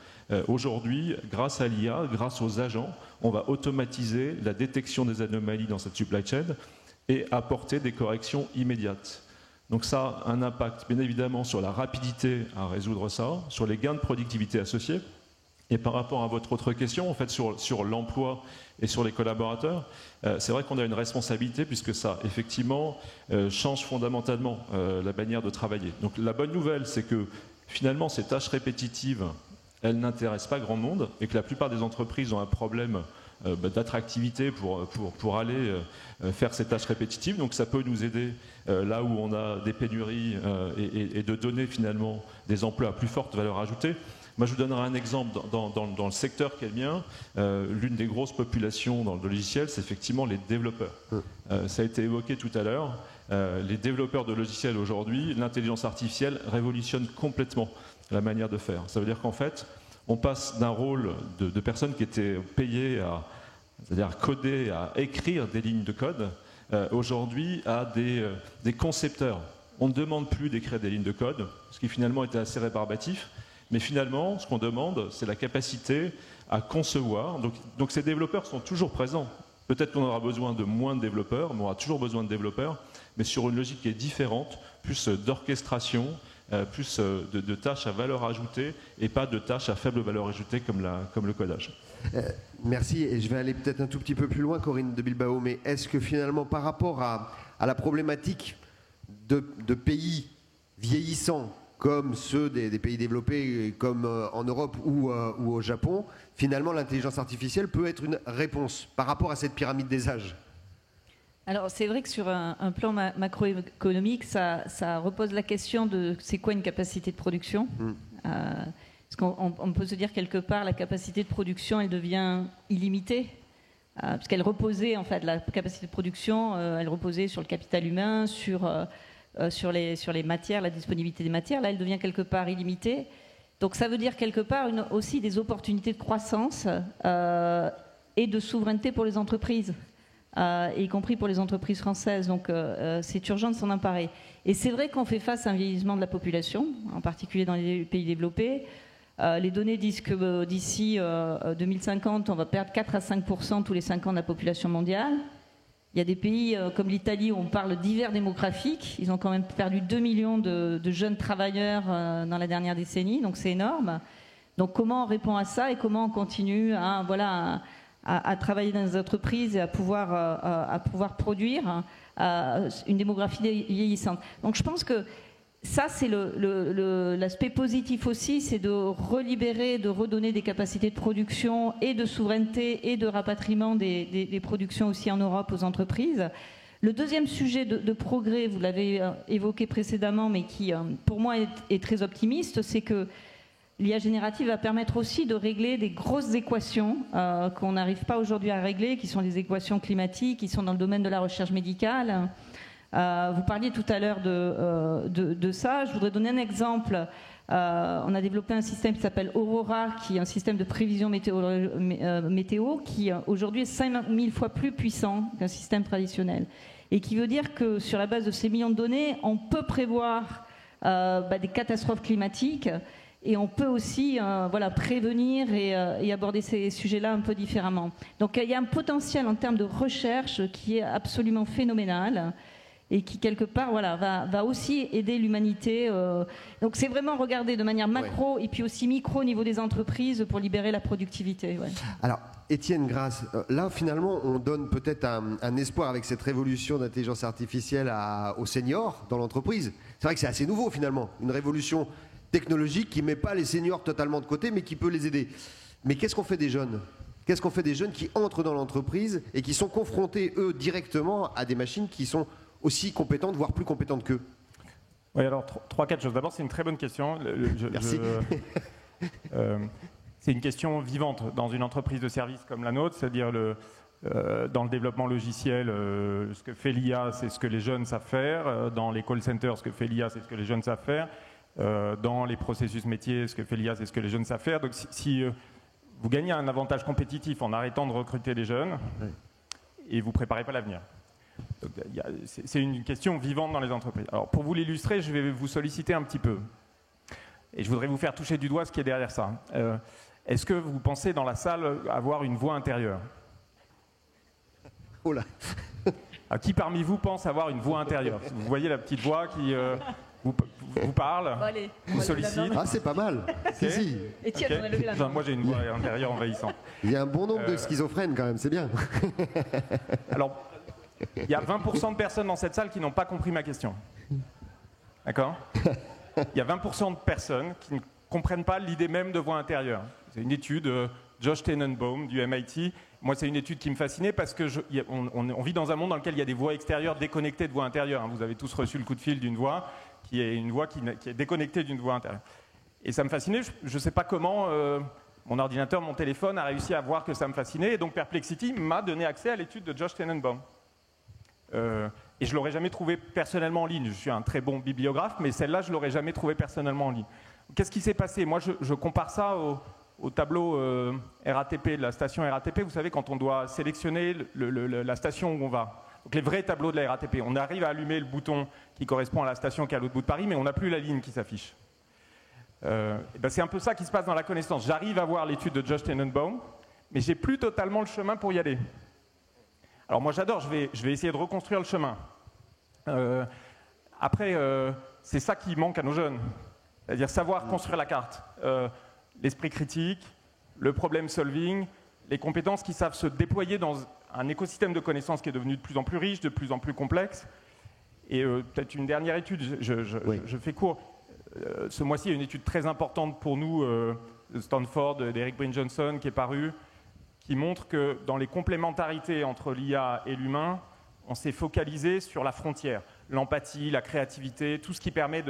Aujourd'hui, grâce à l'IA, grâce aux agents, on va automatiser la détection des anomalies dans cette supply chain et apporter des corrections immédiates. Donc ça a un impact bien évidemment sur la rapidité à résoudre ça, sur les gains de productivité associés. Et par rapport à votre autre question, en fait, sur l'emploi et sur les collaborateurs, c'est vrai qu'on a une responsabilité puisque ça, effectivement, change fondamentalement la manière de travailler. Donc la bonne nouvelle, c'est que finalement, ces tâches répétitives, elles n'intéressent pas grand monde et que la plupart des entreprises ont un problème d'attractivité pour aller faire ces tâches répétitives. Donc ça peut nous aider là où on a des pénuries et de donner finalement des emplois à plus forte valeur ajoutée. Moi, je vous donnerai un exemple dans le secteur qui est le mien. L'une des grosses populations dans le logiciel, c'est effectivement les développeurs. Ça a été évoqué tout à l'heure. Les développeurs de logiciels aujourd'hui, l'intelligence artificielle révolutionne complètement la manière de faire. Ça veut dire qu'en fait, on passe d'un rôle de personnes qui étaient payées c'est-à-dire coder, à écrire des lignes de code, aujourd'hui à des concepteurs. On ne demande plus d'écrire des lignes de code, ce qui finalement était assez rébarbatif. Mais finalement, ce qu'on demande, c'est la capacité à concevoir. Donc ces développeurs sont toujours présents. Peut-être qu'on aura besoin de moins de développeurs, mais on aura toujours besoin de développeurs, mais sur une logique qui est différente, plus d'orchestration, plus de tâches à valeur ajoutée et pas de tâches à faible valeur ajoutée comme le codage. Merci, et je vais aller peut-être un tout petit peu plus loin, Corinne de Bilbao, mais est-ce que finalement, par rapport à la problématique de pays vieillissants, comme ceux des pays développés, comme en Europe ou au Japon, finalement l'intelligence artificielle peut être une réponse par rapport à cette pyramide des âges. Alors c'est vrai que sur un plan macroéconomique, ça repose la question de c'est quoi une capacité de production. Parce qu'on peut se dire quelque part la capacité de production elle devient illimitée. Parce qu'elle reposait, en fait, la capacité de production, elle reposait sur le capital humain, sur les matières, la disponibilité des matières. Là, elle devient quelque part illimitée. Donc ça veut dire quelque part aussi des opportunités de croissance et de souveraineté pour les entreprises, y compris pour les entreprises françaises. Donc c'est urgent de s'en emparer. Et c'est vrai qu'on fait face à un vieillissement de la population, en particulier dans les pays développés. Les données disent que d'ici 2050, on va perdre 4 à 5% tous les 5 ans de la population mondiale. Il y a des pays comme l'Italie où on parle d'hiver démographique. Ils ont quand même perdu 2 millions de jeunes travailleurs dans la dernière décennie, donc c'est énorme. Donc comment on répond à ça et comment on continue à travailler dans les entreprises et à pouvoir produire une démographie vieillissante. Donc je pense que ça, c'est l'aspect positif aussi, c'est de relibérer, de redonner des capacités de production et de souveraineté et de rapatriement des productions aussi en Europe aux entreprises. Le deuxième sujet de progrès, vous l'avez évoqué précédemment, mais qui pour moi est très optimiste, c'est que l'IA générative va permettre aussi de régler des grosses équations qu'on n'arrive pas aujourd'hui à régler, qui sont les équations climatiques, qui sont dans le domaine de la recherche médicale. Vous parliez tout à l'heure de ça. Je voudrais donner un exemple. On a développé un système qui s'appelle Aurora, qui est un système de prévision météo qui aujourd'hui est 5000 fois plus puissant qu'un système traditionnel. Et qui veut dire que sur la base de ces millions de données, on peut prévoir des catastrophes climatiques et on peut aussi prévenir et aborder ces sujets-là un peu différemment. Donc il y a un potentiel en termes de recherche qui est absolument phénoménal. Et qui, quelque part, va aussi aider l'humanité. Donc, c'est vraiment regarder de manière macro et puis aussi micro au niveau des entreprises pour libérer la productivité. Ouais. Alors, Étienne Grasse, là, finalement, on donne peut-être un espoir avec cette révolution d'intelligence artificielle aux seniors dans l'entreprise. C'est vrai que c'est assez nouveau, finalement. Une révolution technologique qui ne met pas les seniors totalement de côté, mais qui peut les aider. Mais qu'est-ce qu'on fait des jeunes ? Qu'est-ce qu'on fait des jeunes qui entrent dans l'entreprise et qui sont confrontés, eux, directement à des machines qui sont aussi compétentes, voire plus compétentes qu'eux? Oui, alors 3-4 choses. D'abord, c'est une très bonne question. Merci. C'est une question vivante dans une entreprise de service comme la nôtre, c'est-à-dire dans le développement logiciel, ce que fait l'IA, c'est ce que les jeunes savent faire. Dans les call centers, ce que fait l'IA, c'est ce que les jeunes savent faire. Dans les processus métiers, ce que fait l'IA, c'est ce que les jeunes savent faire. Donc, si vous gagnez un avantage compétitif en arrêtant de recruter les jeunes, et vous ne préparez pas l'avenir. C'est une question vivante dans les entreprises. Alors, pour vous l'illustrer, je vais vous solliciter un petit peu. Et je voudrais vous faire toucher du doigt ce qui est derrière ça. Est-ce que vous pensez dans la salle avoir une voix intérieure? Oh là. Alors, qui parmi vous pense avoir une voix intérieure? Vous voyez la petite voix qui vous parle, vous sollicite. Ah, c'est pas mal. Si. Étienne, on a levé la main. Moi, j'ai une voix intérieure envahissante. Il y a un bon nombre de schizophrènes quand même, c'est bien. Alors, il y a 20% de personnes dans cette salle qui n'ont pas compris ma question. D'accord? Il y a 20% de personnes qui ne comprennent pas l'idée même de voix intérieure. C'est une étude Josh Tenenbaum du MIT. Moi, c'est une étude qui me fascinait parce que on vit dans un monde dans lequel il y a des voix extérieures déconnectées de voix intérieure. Vous avez tous reçu le coup de fil d'une voix qui est une voix qui est déconnectée d'une voix intérieure. Et ça me fascinait. Je ne sais pas comment mon ordinateur, mon téléphone a réussi à voir que ça me fascinait. Et donc Perplexity m'a donné accès à l'étude de Josh Tenenbaum. Et je ne l'aurais jamais trouvé personnellement en ligne. Je suis un très bon bibliographe, mais celle-là, je ne l'aurais jamais trouvée personnellement en ligne. Qu'est-ce qui s'est passé? Moi, je compare ça au tableau RATP, de la station RATP. Vous savez, quand on doit sélectionner la station où on va. Donc les vrais tableaux de la RATP. On arrive à allumer le bouton qui correspond à la station qui est à l'autre bout de Paris, mais on n'a plus la ligne qui s'affiche. C'est un peu ça qui se passe dans la connaissance. J'arrive à voir l'étude de Josh Tenenbaum, mais je n'ai plus totalement le chemin pour y aller. Alors moi j'adore, je vais essayer de reconstruire le chemin. Après, c'est ça qui manque à nos jeunes, c'est-à-dire savoir construire la carte. L'esprit critique, le problem solving, les compétences qui savent se déployer dans un écosystème de connaissances qui est devenu de plus en plus riche, de plus en plus complexe. Et peut-être une dernière étude, je fais court. ce mois-ci, il y a une étude très importante pour nous, de Stanford, d'Eric Bryn Johnson, qui est parue, qui montre que dans les complémentarités entre l'IA et l'humain, on s'est focalisé sur la frontière, l'empathie, la créativité, tout ce qui permet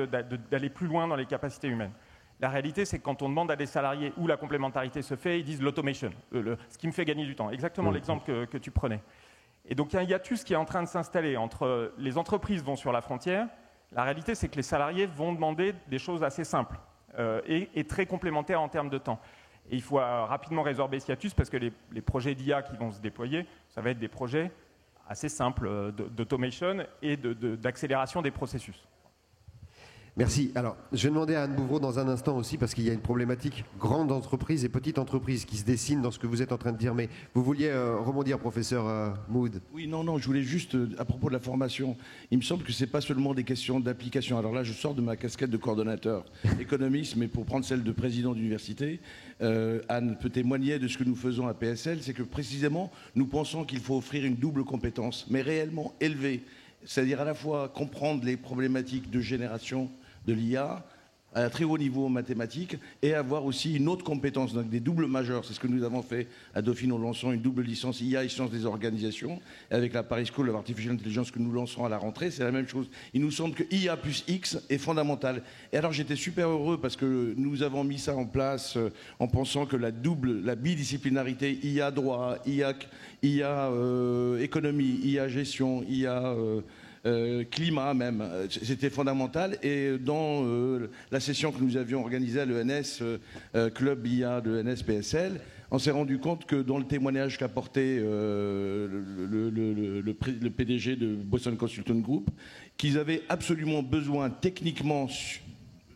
d'aller plus loin dans les capacités humaines. La réalité, c'est que quand on demande à des salariés où la complémentarité se fait, ils disent l'automation, ce qui me fait gagner du temps. Exactement l'exemple que tu prenais. Et donc il y a un hiatus qui est en train de s'installer entre les entreprises vont sur la frontière. La réalité, c'est que les salariés vont demander des choses assez simples et très complémentaires en termes de temps. Et il faut rapidement résorber ce hiatus parce que les projets d'IA qui vont se déployer, ça va être des projets assez simples d'automation et d'accélération des processus. Merci. Alors, je vais demander à Anne Bouvreau dans un instant aussi, parce qu'il y a une problématique grande entreprise et petite entreprise qui se dessine dans ce que vous êtes en train de dire. Mais vous vouliez rebondir, professeur Mood? Oui, non, je voulais juste, à propos de la formation, il me semble que ce n'est pas seulement des questions d'application. Alors là, je sors de ma casquette de coordonnateur économiste, mais pour prendre celle de président d'université, Anne peut témoigner de ce que nous faisons à PSL, c'est que précisément, nous pensons qu'il faut offrir une double compétence, mais réellement élevée. C'est-à-dire à la fois comprendre les problématiques de génération de l'IA à un très haut niveau en mathématiques et avoir aussi une autre compétence, donc des doubles majeurs. C'est ce que nous avons fait à Dauphine en lançant une double licence IA et sciences des organisations. Et avec la Paris School of Artificial Intelligence que nous lancerons à la rentrée, c'est la même chose. Il nous semble que IA plus X est fondamental. Et alors j'étais super heureux parce que nous avons mis ça en place en pensant que la bidisciplinarité IA droit, IA économie, IA gestion, IA climat même, c'était fondamental. Et dans la session que nous avions organisée à l'ENS, Club IA de l'ENS PSL, on s'est rendu compte que dans le témoignage qu'a porté le PDG de Boston Consulting Group, qu'ils avaient absolument besoin techniquement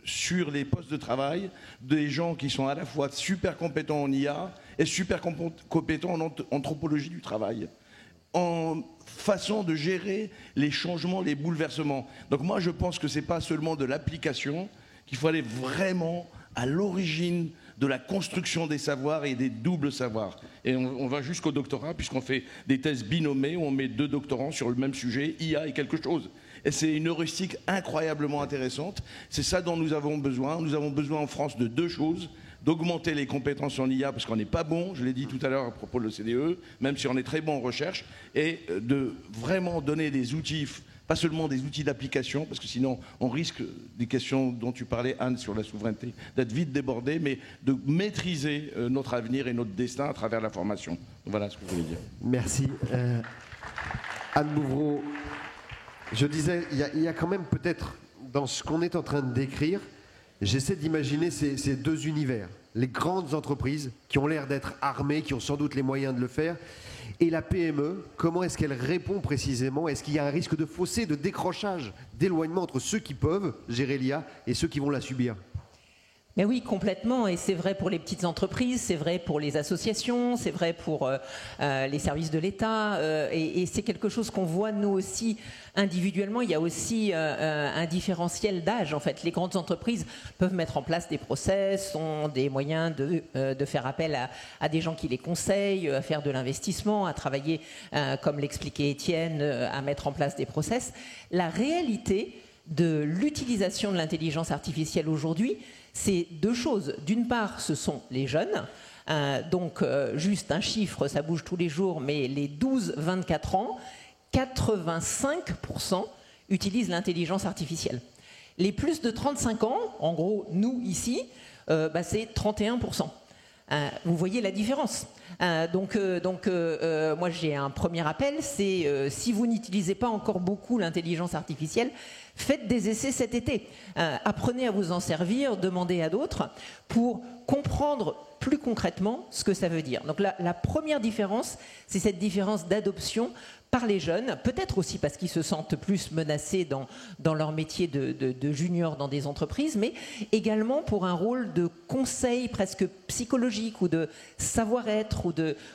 sur les postes de travail des gens qui sont à la fois super compétents en IA et super compétents en anthropologie du travail, en façon de gérer les changements, les bouleversements. Donc moi, je pense que ce n'est pas seulement de l'application, qu'il faut aller vraiment à l'origine de la construction des savoirs et des doubles savoirs. Et on va jusqu'au doctorat, puisqu'on fait des thèses binomées où on met 2 doctorants sur le même sujet, IA et quelque chose. Et c'est une heuristique incroyablement intéressante. C'est ça dont nous avons besoin. Nous avons besoin en France de 2 choses. D'augmenter les compétences en IA, parce qu'on n'est pas bon, je l'ai dit tout à l'heure à propos de l'OCDE, même si on est très bon en recherche, et de vraiment donner des outils, pas seulement des outils d'application, parce que sinon on risque des questions dont tu parlais, Anne, sur la souveraineté, d'être vite débordé, mais de maîtriser notre avenir et notre destin à travers la formation. Voilà ce que je voulais dire. Merci. Anne Bouvreau, je disais, il y a quand même peut-être, dans ce qu'on est en train de décrire, j'essaie d'imaginer ces 2 univers. Les grandes entreprises qui ont l'air d'être armées, qui ont sans doute les moyens de le faire, et la PME, comment est-ce qu'elle répond précisément? Est-ce qu'il y a un risque de fossé, de décrochage, d'éloignement entre ceux qui peuvent gérer l'IA et ceux qui vont la subir? Mais oui, complètement, et c'est vrai pour les petites entreprises, c'est vrai pour les associations, c'est vrai pour les services de l'État, et c'est quelque chose qu'on voit nous aussi individuellement. Il y a aussi un différentiel d'âge. En fait, les grandes entreprises peuvent mettre en place des process, ont des moyens de faire appel à des gens qui les conseillent, à faire de l'investissement, à travailler, comme l'expliquait Étienne, à mettre en place des process. La réalité de l'utilisation de l'intelligence artificielle aujourd'hui, c'est 2 choses. D'une part, ce sont les jeunes. Donc, juste un chiffre, ça bouge tous les jours, mais les 12-24 ans, 85% utilisent l'intelligence artificielle. Les plus de 35 ans, en gros, nous ici, c'est 31%. Vous voyez la différence. Moi j'ai un premier appel, c'est si vous n'utilisez pas encore beaucoup l'intelligence artificielle, faites des essais cet été. Apprenez à vous en servir, demandez à d'autres pour comprendre plus concrètement ce que ça veut dire. Donc la première différence, c'est cette différence d'adoption par les jeunes, peut-être aussi parce qu'ils se sentent plus menacés dans leur métier de junior dans des entreprises, mais également pour un rôle de conseil presque psychologique ou de savoir-être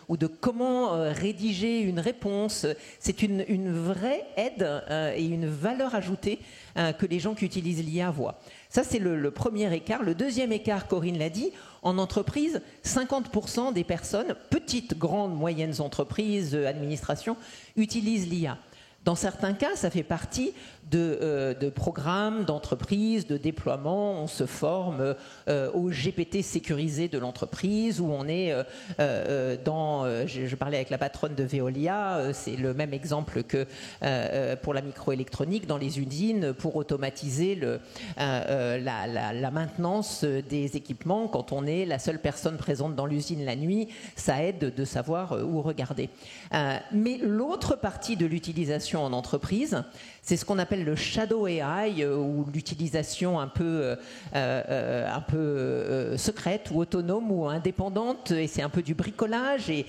ou de comment rédiger une réponse. C'est une vraie aide et une valeur ajoutée que les gens qui utilisent l'IA voient. Ça, c'est le premier écart. Le deuxième écart, Corinne l'a dit, en entreprise, 50% des personnes, petites, grandes, moyennes entreprises, administrations, utilisent l'IA. Dans certains cas, ça fait partie de programmes d'entreprise, de déploiement. On se forme au GPT sécurisé de l'entreprise, où on est je parlais avec la patronne de Veolia, c'est le même exemple que pour la microélectronique, dans les usines, pour automatiser la maintenance des équipements. Quand on est la seule personne présente dans l'usine la nuit, ça aide de savoir où regarder. Mais l'autre partie de l'utilisation en entreprise, c'est ce qu'on appelle le shadow AI, ou l'utilisation un peu secrète ou autonome ou indépendante, et c'est un peu du bricolage, et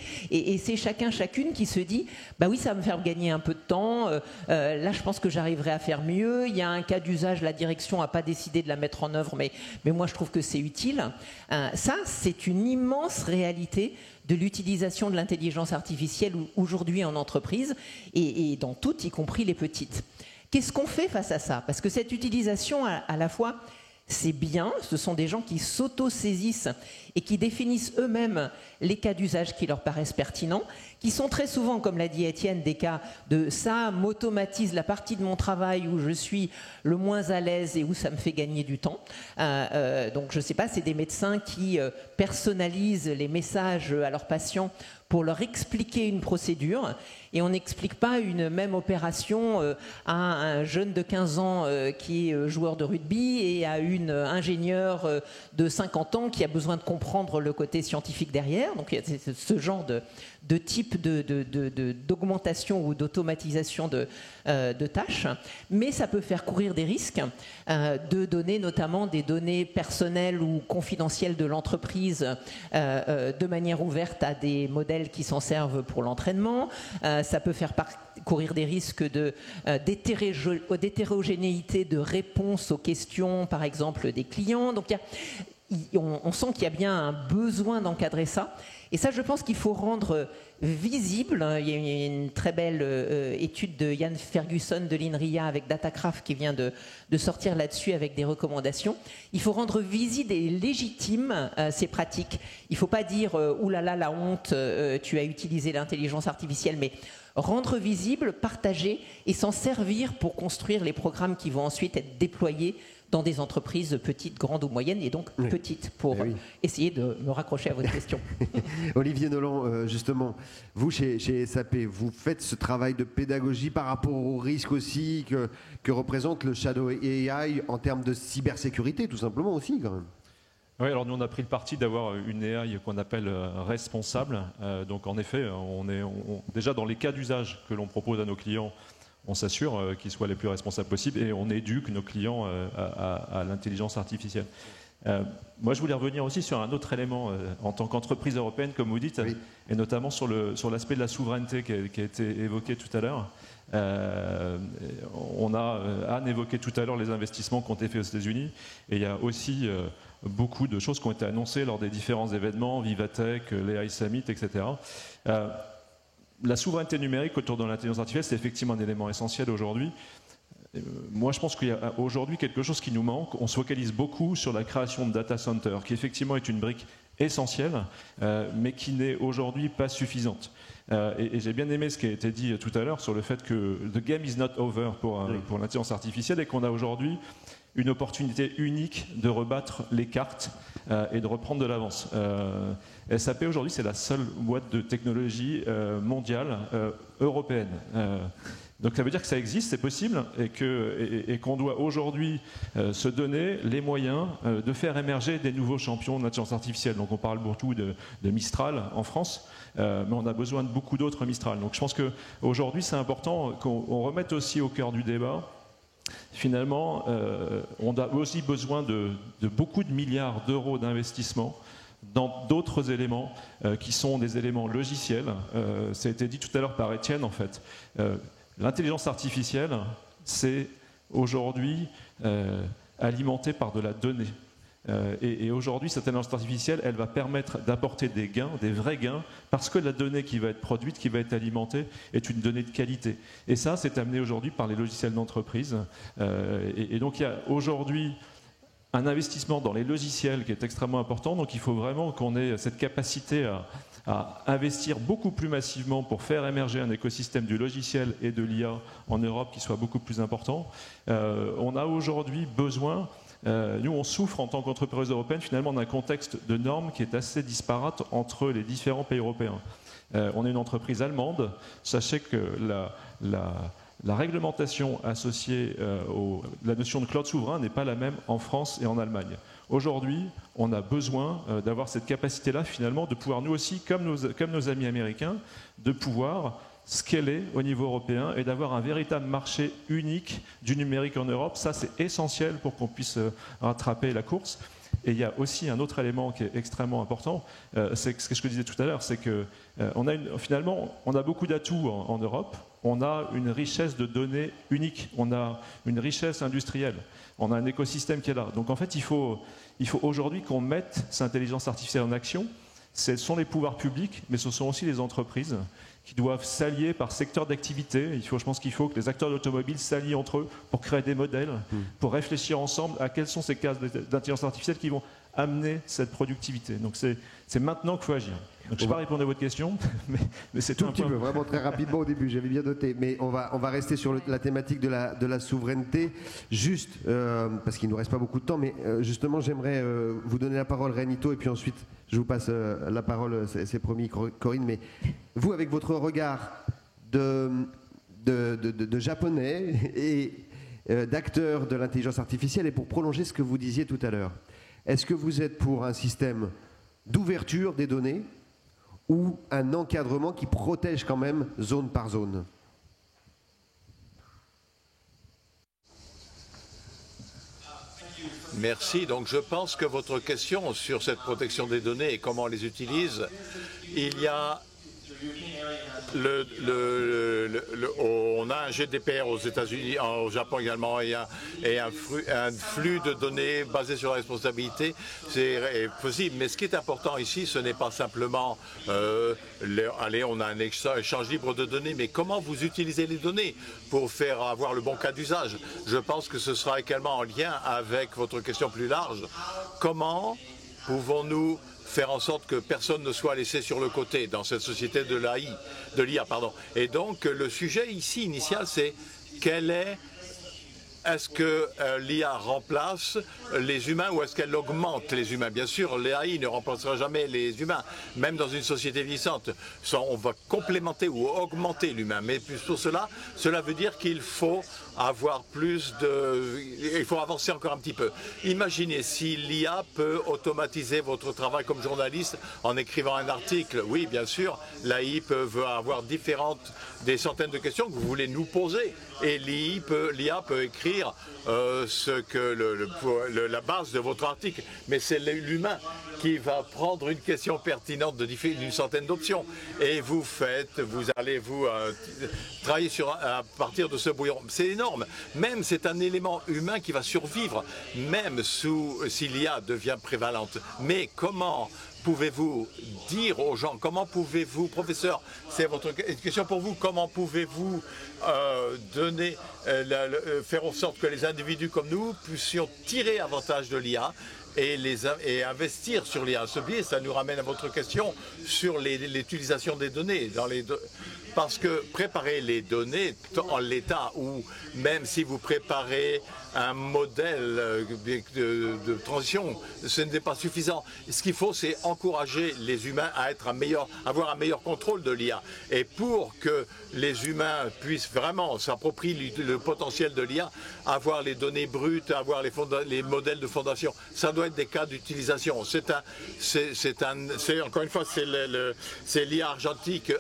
c'est chacune qui se dit bah oui, ça va me faire gagner un peu de temps, là je pense que j'arriverai à faire mieux, il y a un cas d'usage, la direction n'a pas décidé de la mettre en œuvre, mais moi je trouve que c'est utile. Ça, c'est une immense réalité de l'utilisation de l'intelligence artificielle aujourd'hui en entreprise, et dans toutes, y compris les petites. Qu'est-ce qu'on fait face à ça? Parce que cette utilisation, à la fois, c'est bien, ce sont des gens qui s'auto-saisissent et qui définissent eux-mêmes les cas d'usage qui leur paraissent pertinents, qui sont très souvent, comme l'a dit Étienne, des cas de ça m'automatise la partie de mon travail où je suis le moins à l'aise et où ça me fait gagner du temps. Donc je ne sais pas, c'est des médecins qui personnalisent les messages à leurs patients pour leur expliquer une procédure, et on n'explique pas une même opération à un jeune de 15 ans qui est joueur de rugby et à une ingénieure de 50 ans qui a besoin de comprendre le côté scientifique derrière. Donc il y a ce genre de type d'augmentation ou d'automatisation de tâches, mais ça peut faire courir des risques de donner notamment des données personnelles ou confidentielles de l'entreprise de manière ouverte à des modèles qui s'en servent pour l'entraînement. Ça peut faire courir des risques d'hétérogénéité de réponse aux questions, par exemple, des clients. Donc on sent qu'il y a bien un besoin d'encadrer ça. Et ça, je pense qu'il faut rendre visible. Il y a une très belle étude de Ian Ferguson de l'INRIA avec Datacraft qui vient de sortir là-dessus avec des recommandations. Il faut rendre visible et légitime ces pratiques. Il ne faut pas dire « oulala, la honte, tu as utilisé l'intelligence artificielle », mais rendre visible, partager et s'en servir pour construire les programmes qui vont ensuite être déployés dans des entreprises petites, grandes ou moyennes, et donc petites, pour essayer de me raccrocher à votre question. Olivier Noland, justement, vous, chez SAP, vous faites ce travail de pédagogie par rapport aux risques aussi que représente le Shadow AI en termes de cybersécurité, tout simplement aussi, quand même. Oui, alors nous on a pris le parti d'avoir une AI qu'on appelle responsable. Donc en effet, déjà dans les cas d'usage que l'on propose à nos clients, on s'assure qu'ils soient les plus responsables possibles et on éduque nos clients à l'intelligence artificielle. Moi, je voulais revenir aussi sur un autre élément en tant qu'entreprise européenne, comme vous dites, et notamment sur l'aspect de la souveraineté qui a été évoqué tout à l'heure. Anne évoquait tout à l'heure les investissements qui ont été faits aux États-Unis, et il y a aussi beaucoup de choses qui ont été annoncées lors des différents événements, Vivatech, l'AI Summit, etc. La souveraineté numérique autour de l'intelligence artificielle, c'est effectivement un élément essentiel aujourd'hui. Moi, je pense qu'il y a aujourd'hui quelque chose qui nous manque. On se focalise beaucoup sur la création de data centers, qui effectivement est une brique essentielle, mais qui n'est aujourd'hui pas suffisante. Et j'ai bien aimé ce qui a été dit tout à l'heure sur le fait que the game is not over pour l'intelligence artificielle, et qu'on a aujourd'hui une opportunité unique de rebattre les cartes et de reprendre de l'avance. SAP aujourd'hui, c'est la seule boîte de technologie mondiale européenne. Donc ça veut dire que ça existe, c'est possible, et qu'on doit aujourd'hui se donner les moyens de faire émerger des nouveaux champions de l'intelligence artificielle. Donc on parle beaucoup de Mistral en France, mais on a besoin de beaucoup d'autres Mistral. Donc je pense qu'aujourd'hui, c'est important qu'on remette aussi au cœur du débat. Finalement, on a aussi besoin de beaucoup de milliards d'euros d'investissement dans d'autres éléments qui sont des éléments logiciels. Ça a été dit tout à l'heure par Étienne, en fait. L'intelligence artificielle, c'est aujourd'hui alimenté par de la donnée. Et aujourd'hui, cette intelligence artificielle, elle va permettre d'apporter des gains, des vrais gains, parce que la donnée qui va être produite, qui va être alimentée, est une donnée de qualité. Et ça, c'est amené aujourd'hui par les logiciels d'entreprise. Et donc, il y a aujourd'hui un investissement dans les logiciels qui est extrêmement important. Donc, il faut vraiment qu'on ait cette capacité à investir beaucoup plus massivement pour faire émerger un écosystème du logiciel et de l'IA en Europe qui soit beaucoup plus important. On a aujourd'hui besoin, nous on souffre en tant qu'entreprise européenne finalement d'un contexte de normes qui est assez disparate entre les différents pays européens. On est une entreprise allemande, sachez que la réglementation associée à la notion de cloud souverain n'est pas la même en France et en Allemagne. Aujourd'hui, on a besoin d'avoir cette capacité-là, finalement, de pouvoir, nous aussi, comme nos amis américains, de pouvoir scaler au niveau européen et d'avoir un véritable marché unique du numérique en Europe. Ça, c'est essentiel pour qu'on puisse rattraper la course. Et il y a aussi un autre élément qui est extrêmement important, c'est ce que je disais tout à l'heure, c'est que finalement, on a beaucoup d'atouts en Europe, on a une richesse de données unique, on a une richesse industrielle, on a un écosystème qui est là. Donc en fait, il faut aujourd'hui qu'on mette cette intelligence artificielle en action. Ce sont les pouvoirs publics, mais ce sont aussi les entreprises qui doivent s'allier par secteur d'activité. Je pense qu'il faut que les acteurs de l'automobile s'allient entre eux pour créer des modèles, pour réfléchir ensemble à quels sont ces cas d'intelligence artificielle qui vont amener cette productivité. Donc c'est maintenant qu'il faut agir. Donc, je n'ai pas répondu à votre question, mais c'est tout un petit peu, vraiment très rapidement au début, j'avais bien noté. Mais on va rester sur la thématique de la souveraineté, juste parce qu'il ne nous reste pas beaucoup de temps, mais justement j'aimerais vous donner la parole, Renito, et puis ensuite je vous passe la parole, c'est promis, Corinne. Mais vous, avec votre regard de japonais et d'acteur de l'intelligence artificielle, et pour prolonger ce que vous disiez tout à l'heure, est-ce que vous êtes pour un système d'ouverture des données ou un encadrement qui protège quand même zone par zone? Merci. Donc je pense que votre question sur cette protection des données et comment on les utilise, il y a on a un GDPR aux États-Unis, au Japon également, et un flux de données basé sur la responsabilité, c'est possible. Mais ce qui est important ici, ce n'est pas simplement, allez, on a un échange libre de données, mais comment vous utilisez les données pour faire avoir le bon cas d'usage. Je pense que ce sera également en lien avec votre question plus large. Comment pouvons-nous faire en sorte que personne ne soit laissé sur le côté dans cette société de l'IA, pardon. Et donc, le sujet ici initial, c'est est-ce que l'IA remplace les humains ou est-ce qu'elle augmente les humains? Bien sûr, l'AI ne remplacera jamais les humains, même dans une société vivante. On va complémenter ou augmenter l'humain. Mais pour cela veut dire qu'il faut avoir il faut avancer encore un petit peu. Imaginez si l'IA peut automatiser votre travail comme journaliste en écrivant un article. Oui, bien sûr, l'AI peut avoir des centaines de questions que vous voulez nous poser. Et l'IA peut écrire la base de votre article. Mais c'est l'humain qui va prendre une question pertinente d'une centaine d'options. Et vous allez travailler à partir de ce brouillon. C'est énorme. Même c'est un élément humain qui va survivre, même si l'IA devient prévalente. Mais comment pouvez-vous dire aux gens, comment pouvez-vous, professeur, c'est une question pour vous, comment pouvez-vous faire en sorte que les individus comme nous puissions tirer avantage de l'IA et investir sur l'IA? Ce biais, ça nous ramène à votre question sur l'utilisation des données. Parce que préparer les données en l'état, ou même si vous préparez un modèle de transition, ce n'est pas suffisant. Ce qu'il faut, c'est encourager les humains à avoir un meilleur contrôle de l'IA. Et pour que les humains puissent vraiment s'approprier le potentiel de l'IA, avoir les données brutes, avoir les modèles de fondation, ça doit être des cas d'utilisation. Encore une fois, c'est l'IA agentique,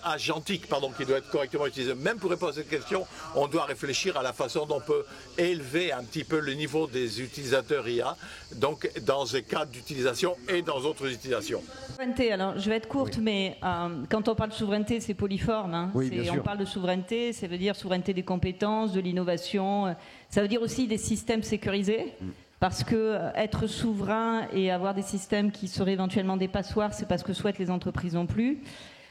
qui doit être correctement utilisée. Même pour répondre à cette question, on doit réfléchir à la façon dont on peut élever un petit peu le niveau des utilisateurs IA, donc dans des cas d'utilisation et dans d'autres utilisations. Souveraineté, alors je vais être courte, oui. Mais quand on parle de souveraineté, c'est polyforme. Hein. Oui, bien sûr. On parle de souveraineté, ça veut dire souveraineté des compétences, de l'innovation, ça veut dire aussi des systèmes sécurisés. Parce que être souverain et avoir des systèmes qui seraient éventuellement des passoires, c'est pas ce que souhaitent les entreprises non plus.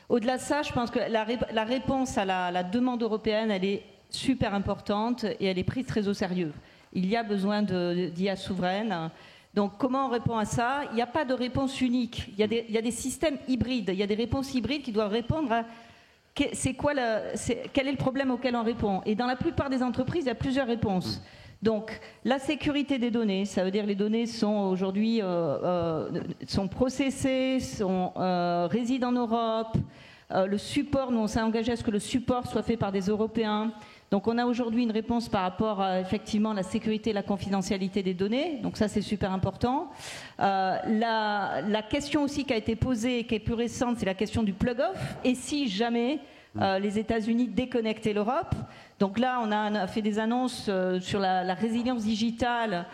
Au-delà de ça, je pense que la réponse à la demande européenne, elle est super importante et elle est prise très au sérieux. Il y a besoin d'IA souveraine. Donc comment on répond à ça? Il n'y a pas de réponse unique. Il y a des systèmes hybrides. Il y a des réponses hybrides qui doivent répondre à quel est le problème auquel on répond. Et dans la plupart des entreprises, il y a plusieurs réponses. Donc la sécurité des données, ça veut dire que les données sont aujourd'hui sont processées, résident en Europe. Le support, nous on s'est engagé à ce que le support soit fait par des Européens. Donc on a aujourd'hui une réponse par rapport à effectivement la sécurité et la confidentialité des données. Donc ça c'est super important. La question aussi qui a été posée et qui est plus récente, c'est la question du plug-off. Et si jamais les États-Unis déconnectaient l'Europe? Donc là on a fait des annonces sur la résilience digitale,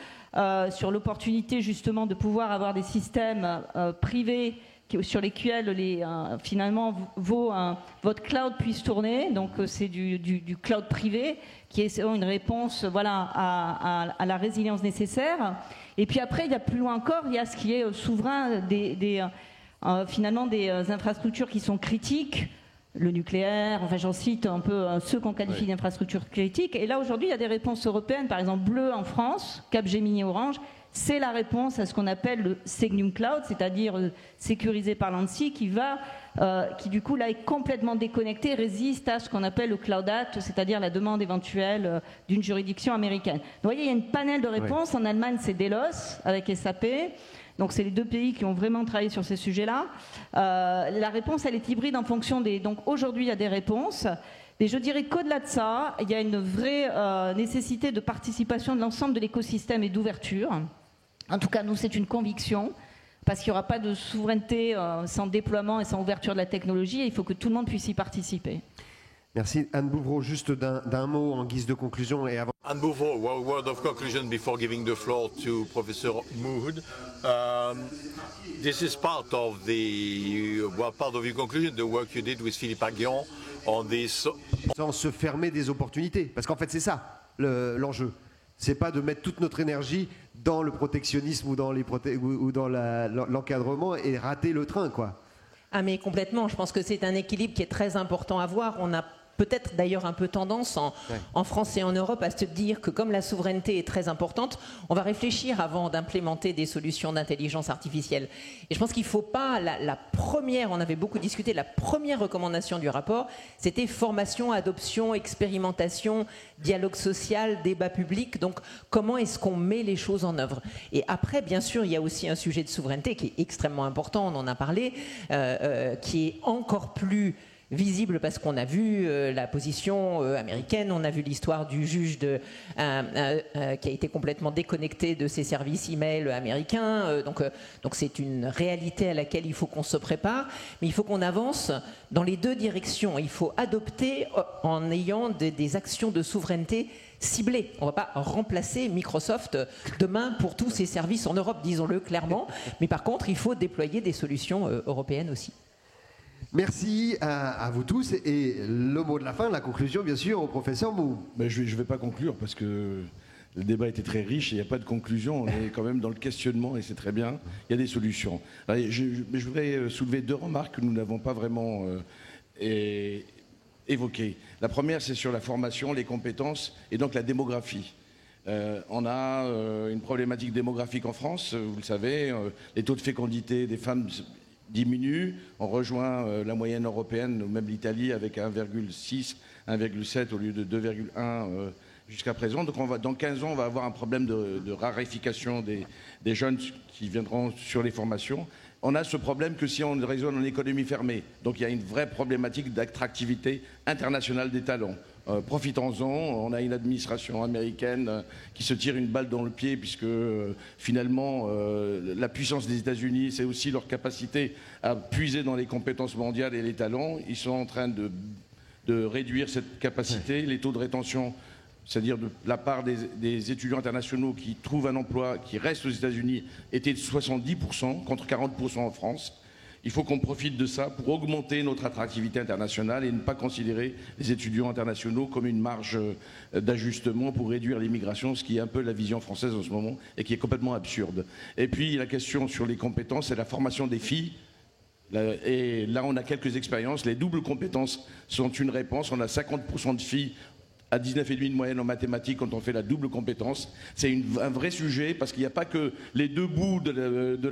sur l'opportunité justement de pouvoir avoir des systèmes privés sur lesquels finalement votre cloud puisse tourner. Donc c'est du cloud privé qui est une réponse à la résilience nécessaire. Et puis après, il y a plus loin encore, il y a ce qui est souverain finalement des infrastructures qui sont critiques, le nucléaire, enfin j'en cite un peu ceux qu'on qualifie d'infrastructures critiques. Et là aujourd'hui, il y a des réponses européennes, par exemple Bleu en France, Capgemini Orange. C'est la réponse à ce qu'on appelle le Segnium Cloud, c'est-à-dire sécurisé par l'ANSSI, qui du coup là est complètement déconnecté, résiste à ce qu'on appelle le Cloud Act, c'est-à-dire la demande éventuelle d'une juridiction américaine. Donc, vous voyez, il y a une panel de réponses. En Allemagne, c'est Delos avec SAP. Donc c'est les deux pays qui ont vraiment travaillé sur ces sujets-là. La réponse, elle est hybride en fonction des... Donc aujourd'hui, il y a des réponses. Mais je dirais qu'au-delà de ça, il y a une vraie nécessité de participation de l'ensemble de l'écosystème et d'ouverture. En tout cas, nous, c'est une conviction, parce qu'il n'y aura pas de souveraineté sans déploiement et sans ouverture de la technologie, et il faut que tout le monde puisse y participer. Merci. Anne Bouvreau, juste d'un mot en guise de conclusion et avant. Anne Bouvreau, one word of conclusion before giving the floor to Professor Mood. This is part of your conclusion, the work you did with Philippe Aghion on this. Sans se fermer des opportunités, parce qu'en fait c'est ça l'enjeu. C'est pas de mettre toute notre énergie dans le protectionnisme ou dans l'encadrement et rater le train, quoi. Ah mais complètement, je pense que c'est un équilibre qui est très important à voir. On a peut-être d'ailleurs un peu tendance en France et en Europe à se dire que comme la souveraineté est très importante, on va réfléchir avant d'implémenter des solutions d'intelligence artificielle. Et je pense qu'il ne faut pas, la première, on avait beaucoup discuté, la première recommandation du rapport, c'était formation, adoption, expérimentation, dialogue social, débat public. Donc comment est-ce qu'on met les choses en œuvre? Et après, bien sûr, il y a aussi un sujet de souveraineté qui est extrêmement important, on en a parlé, qui est encore plus visible parce qu'on a vu la position américaine, on a vu l'histoire du juge qui a été complètement déconnecté de ses services e-mail américains. Donc c'est une réalité à laquelle il faut qu'on se prépare, mais il faut qu'on avance dans les deux directions. Il faut adopter en ayant des actions de souveraineté ciblées. On ne va pas remplacer Microsoft demain pour tous ses services en Europe, disons-le clairement, mais par contre, il faut déployer des solutions européennes aussi. Merci à vous tous et le mot de la fin, la conclusion bien sûr au professeur Mou. Ben, je ne vais pas conclure parce que le débat était très riche et il n'y a pas de conclusion, on est quand même dans le questionnement et c'est très bien, il y a des solutions. Alors, je voudrais soulever deux remarques que nous n'avons pas vraiment évoquées. La première c'est sur la formation, les compétences et donc la démographie. On a une problématique démographique en France, vous le savez, les taux de fécondité des femmes diminue, on rejoint la moyenne européenne, ou même l'Italie, avec 1,6, 1,7 au lieu de 2,1 jusqu'à présent. Donc dans 15 ans, on va avoir un problème de raréfication des jeunes qui viendront sur les formations. On a ce problème que si on raisonne en économie fermée. Donc il y a une vraie problématique d'attractivité internationale des talents. Profitons-en, on a une administration américaine qui se tire une balle dans le pied puisque finalement la puissance des États-Unis, c'est aussi leur capacité à puiser dans les compétences mondiales et les talents. Ils sont en train de réduire cette capacité. Les taux de rétention, c'est-à-dire de la part des étudiants internationaux qui trouvent un emploi, qui restent aux États-Unis, étaient de 70% contre 40% en France. Il faut qu'on profite de ça pour augmenter notre attractivité internationale et ne pas considérer les étudiants internationaux comme une marge d'ajustement pour réduire l'immigration, ce qui est un peu la vision française en ce moment et qui est complètement absurde. Et puis la question sur les compétences, c'est la formation des filles. Et là, on a quelques expériences. Les doubles compétences sont une réponse. On a 50% de filles à 19,5 de moyenne en mathématiques quand on fait la double compétence. C'est un vrai sujet parce qu'il n'y a pas que les deux bouts de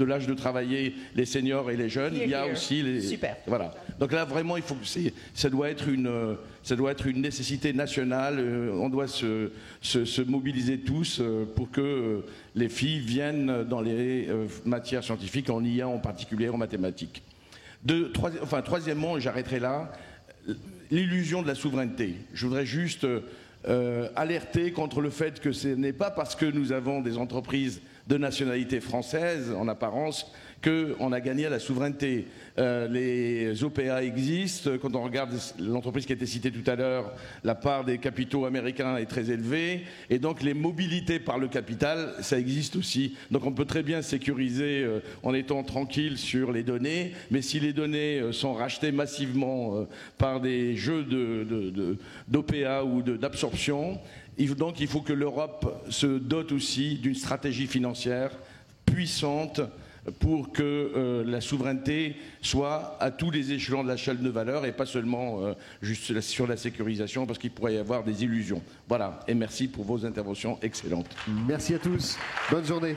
l'âge de travailler, les seniors et les jeunes. Il y a aussi les... Super. Voilà. Donc là, vraiment, il faut que ça doit être une nécessité nationale. On doit se mobiliser tous pour que les filles viennent dans les matières scientifiques, en IA en particulier, en mathématiques. Troisièmement, et j'arrêterai là, l'illusion de la souveraineté. Je voudrais juste alerter contre le fait que ce n'est pas parce que nous avons des entreprises de nationalité française, en apparence, qu'on a gagné à la souveraineté. Les OPA existent. Quand on regarde l'entreprise qui a été citée tout à l'heure, la part des capitaux américains est très élevée. Et donc les mobilités par le capital, ça existe aussi. Donc on peut très bien sécuriser en étant tranquille sur les données. Mais si les données sont rachetées massivement par des jeux d'OPA ou d'absorption, donc il faut que l'Europe se dote aussi d'une stratégie financière puissante pour que la souveraineté soit à tous les échelons de la chaîne de valeur et pas seulement juste sur la sécurisation, parce qu'il pourrait y avoir des illusions. Voilà, et merci pour vos interventions excellentes. Merci à tous, bonne journée.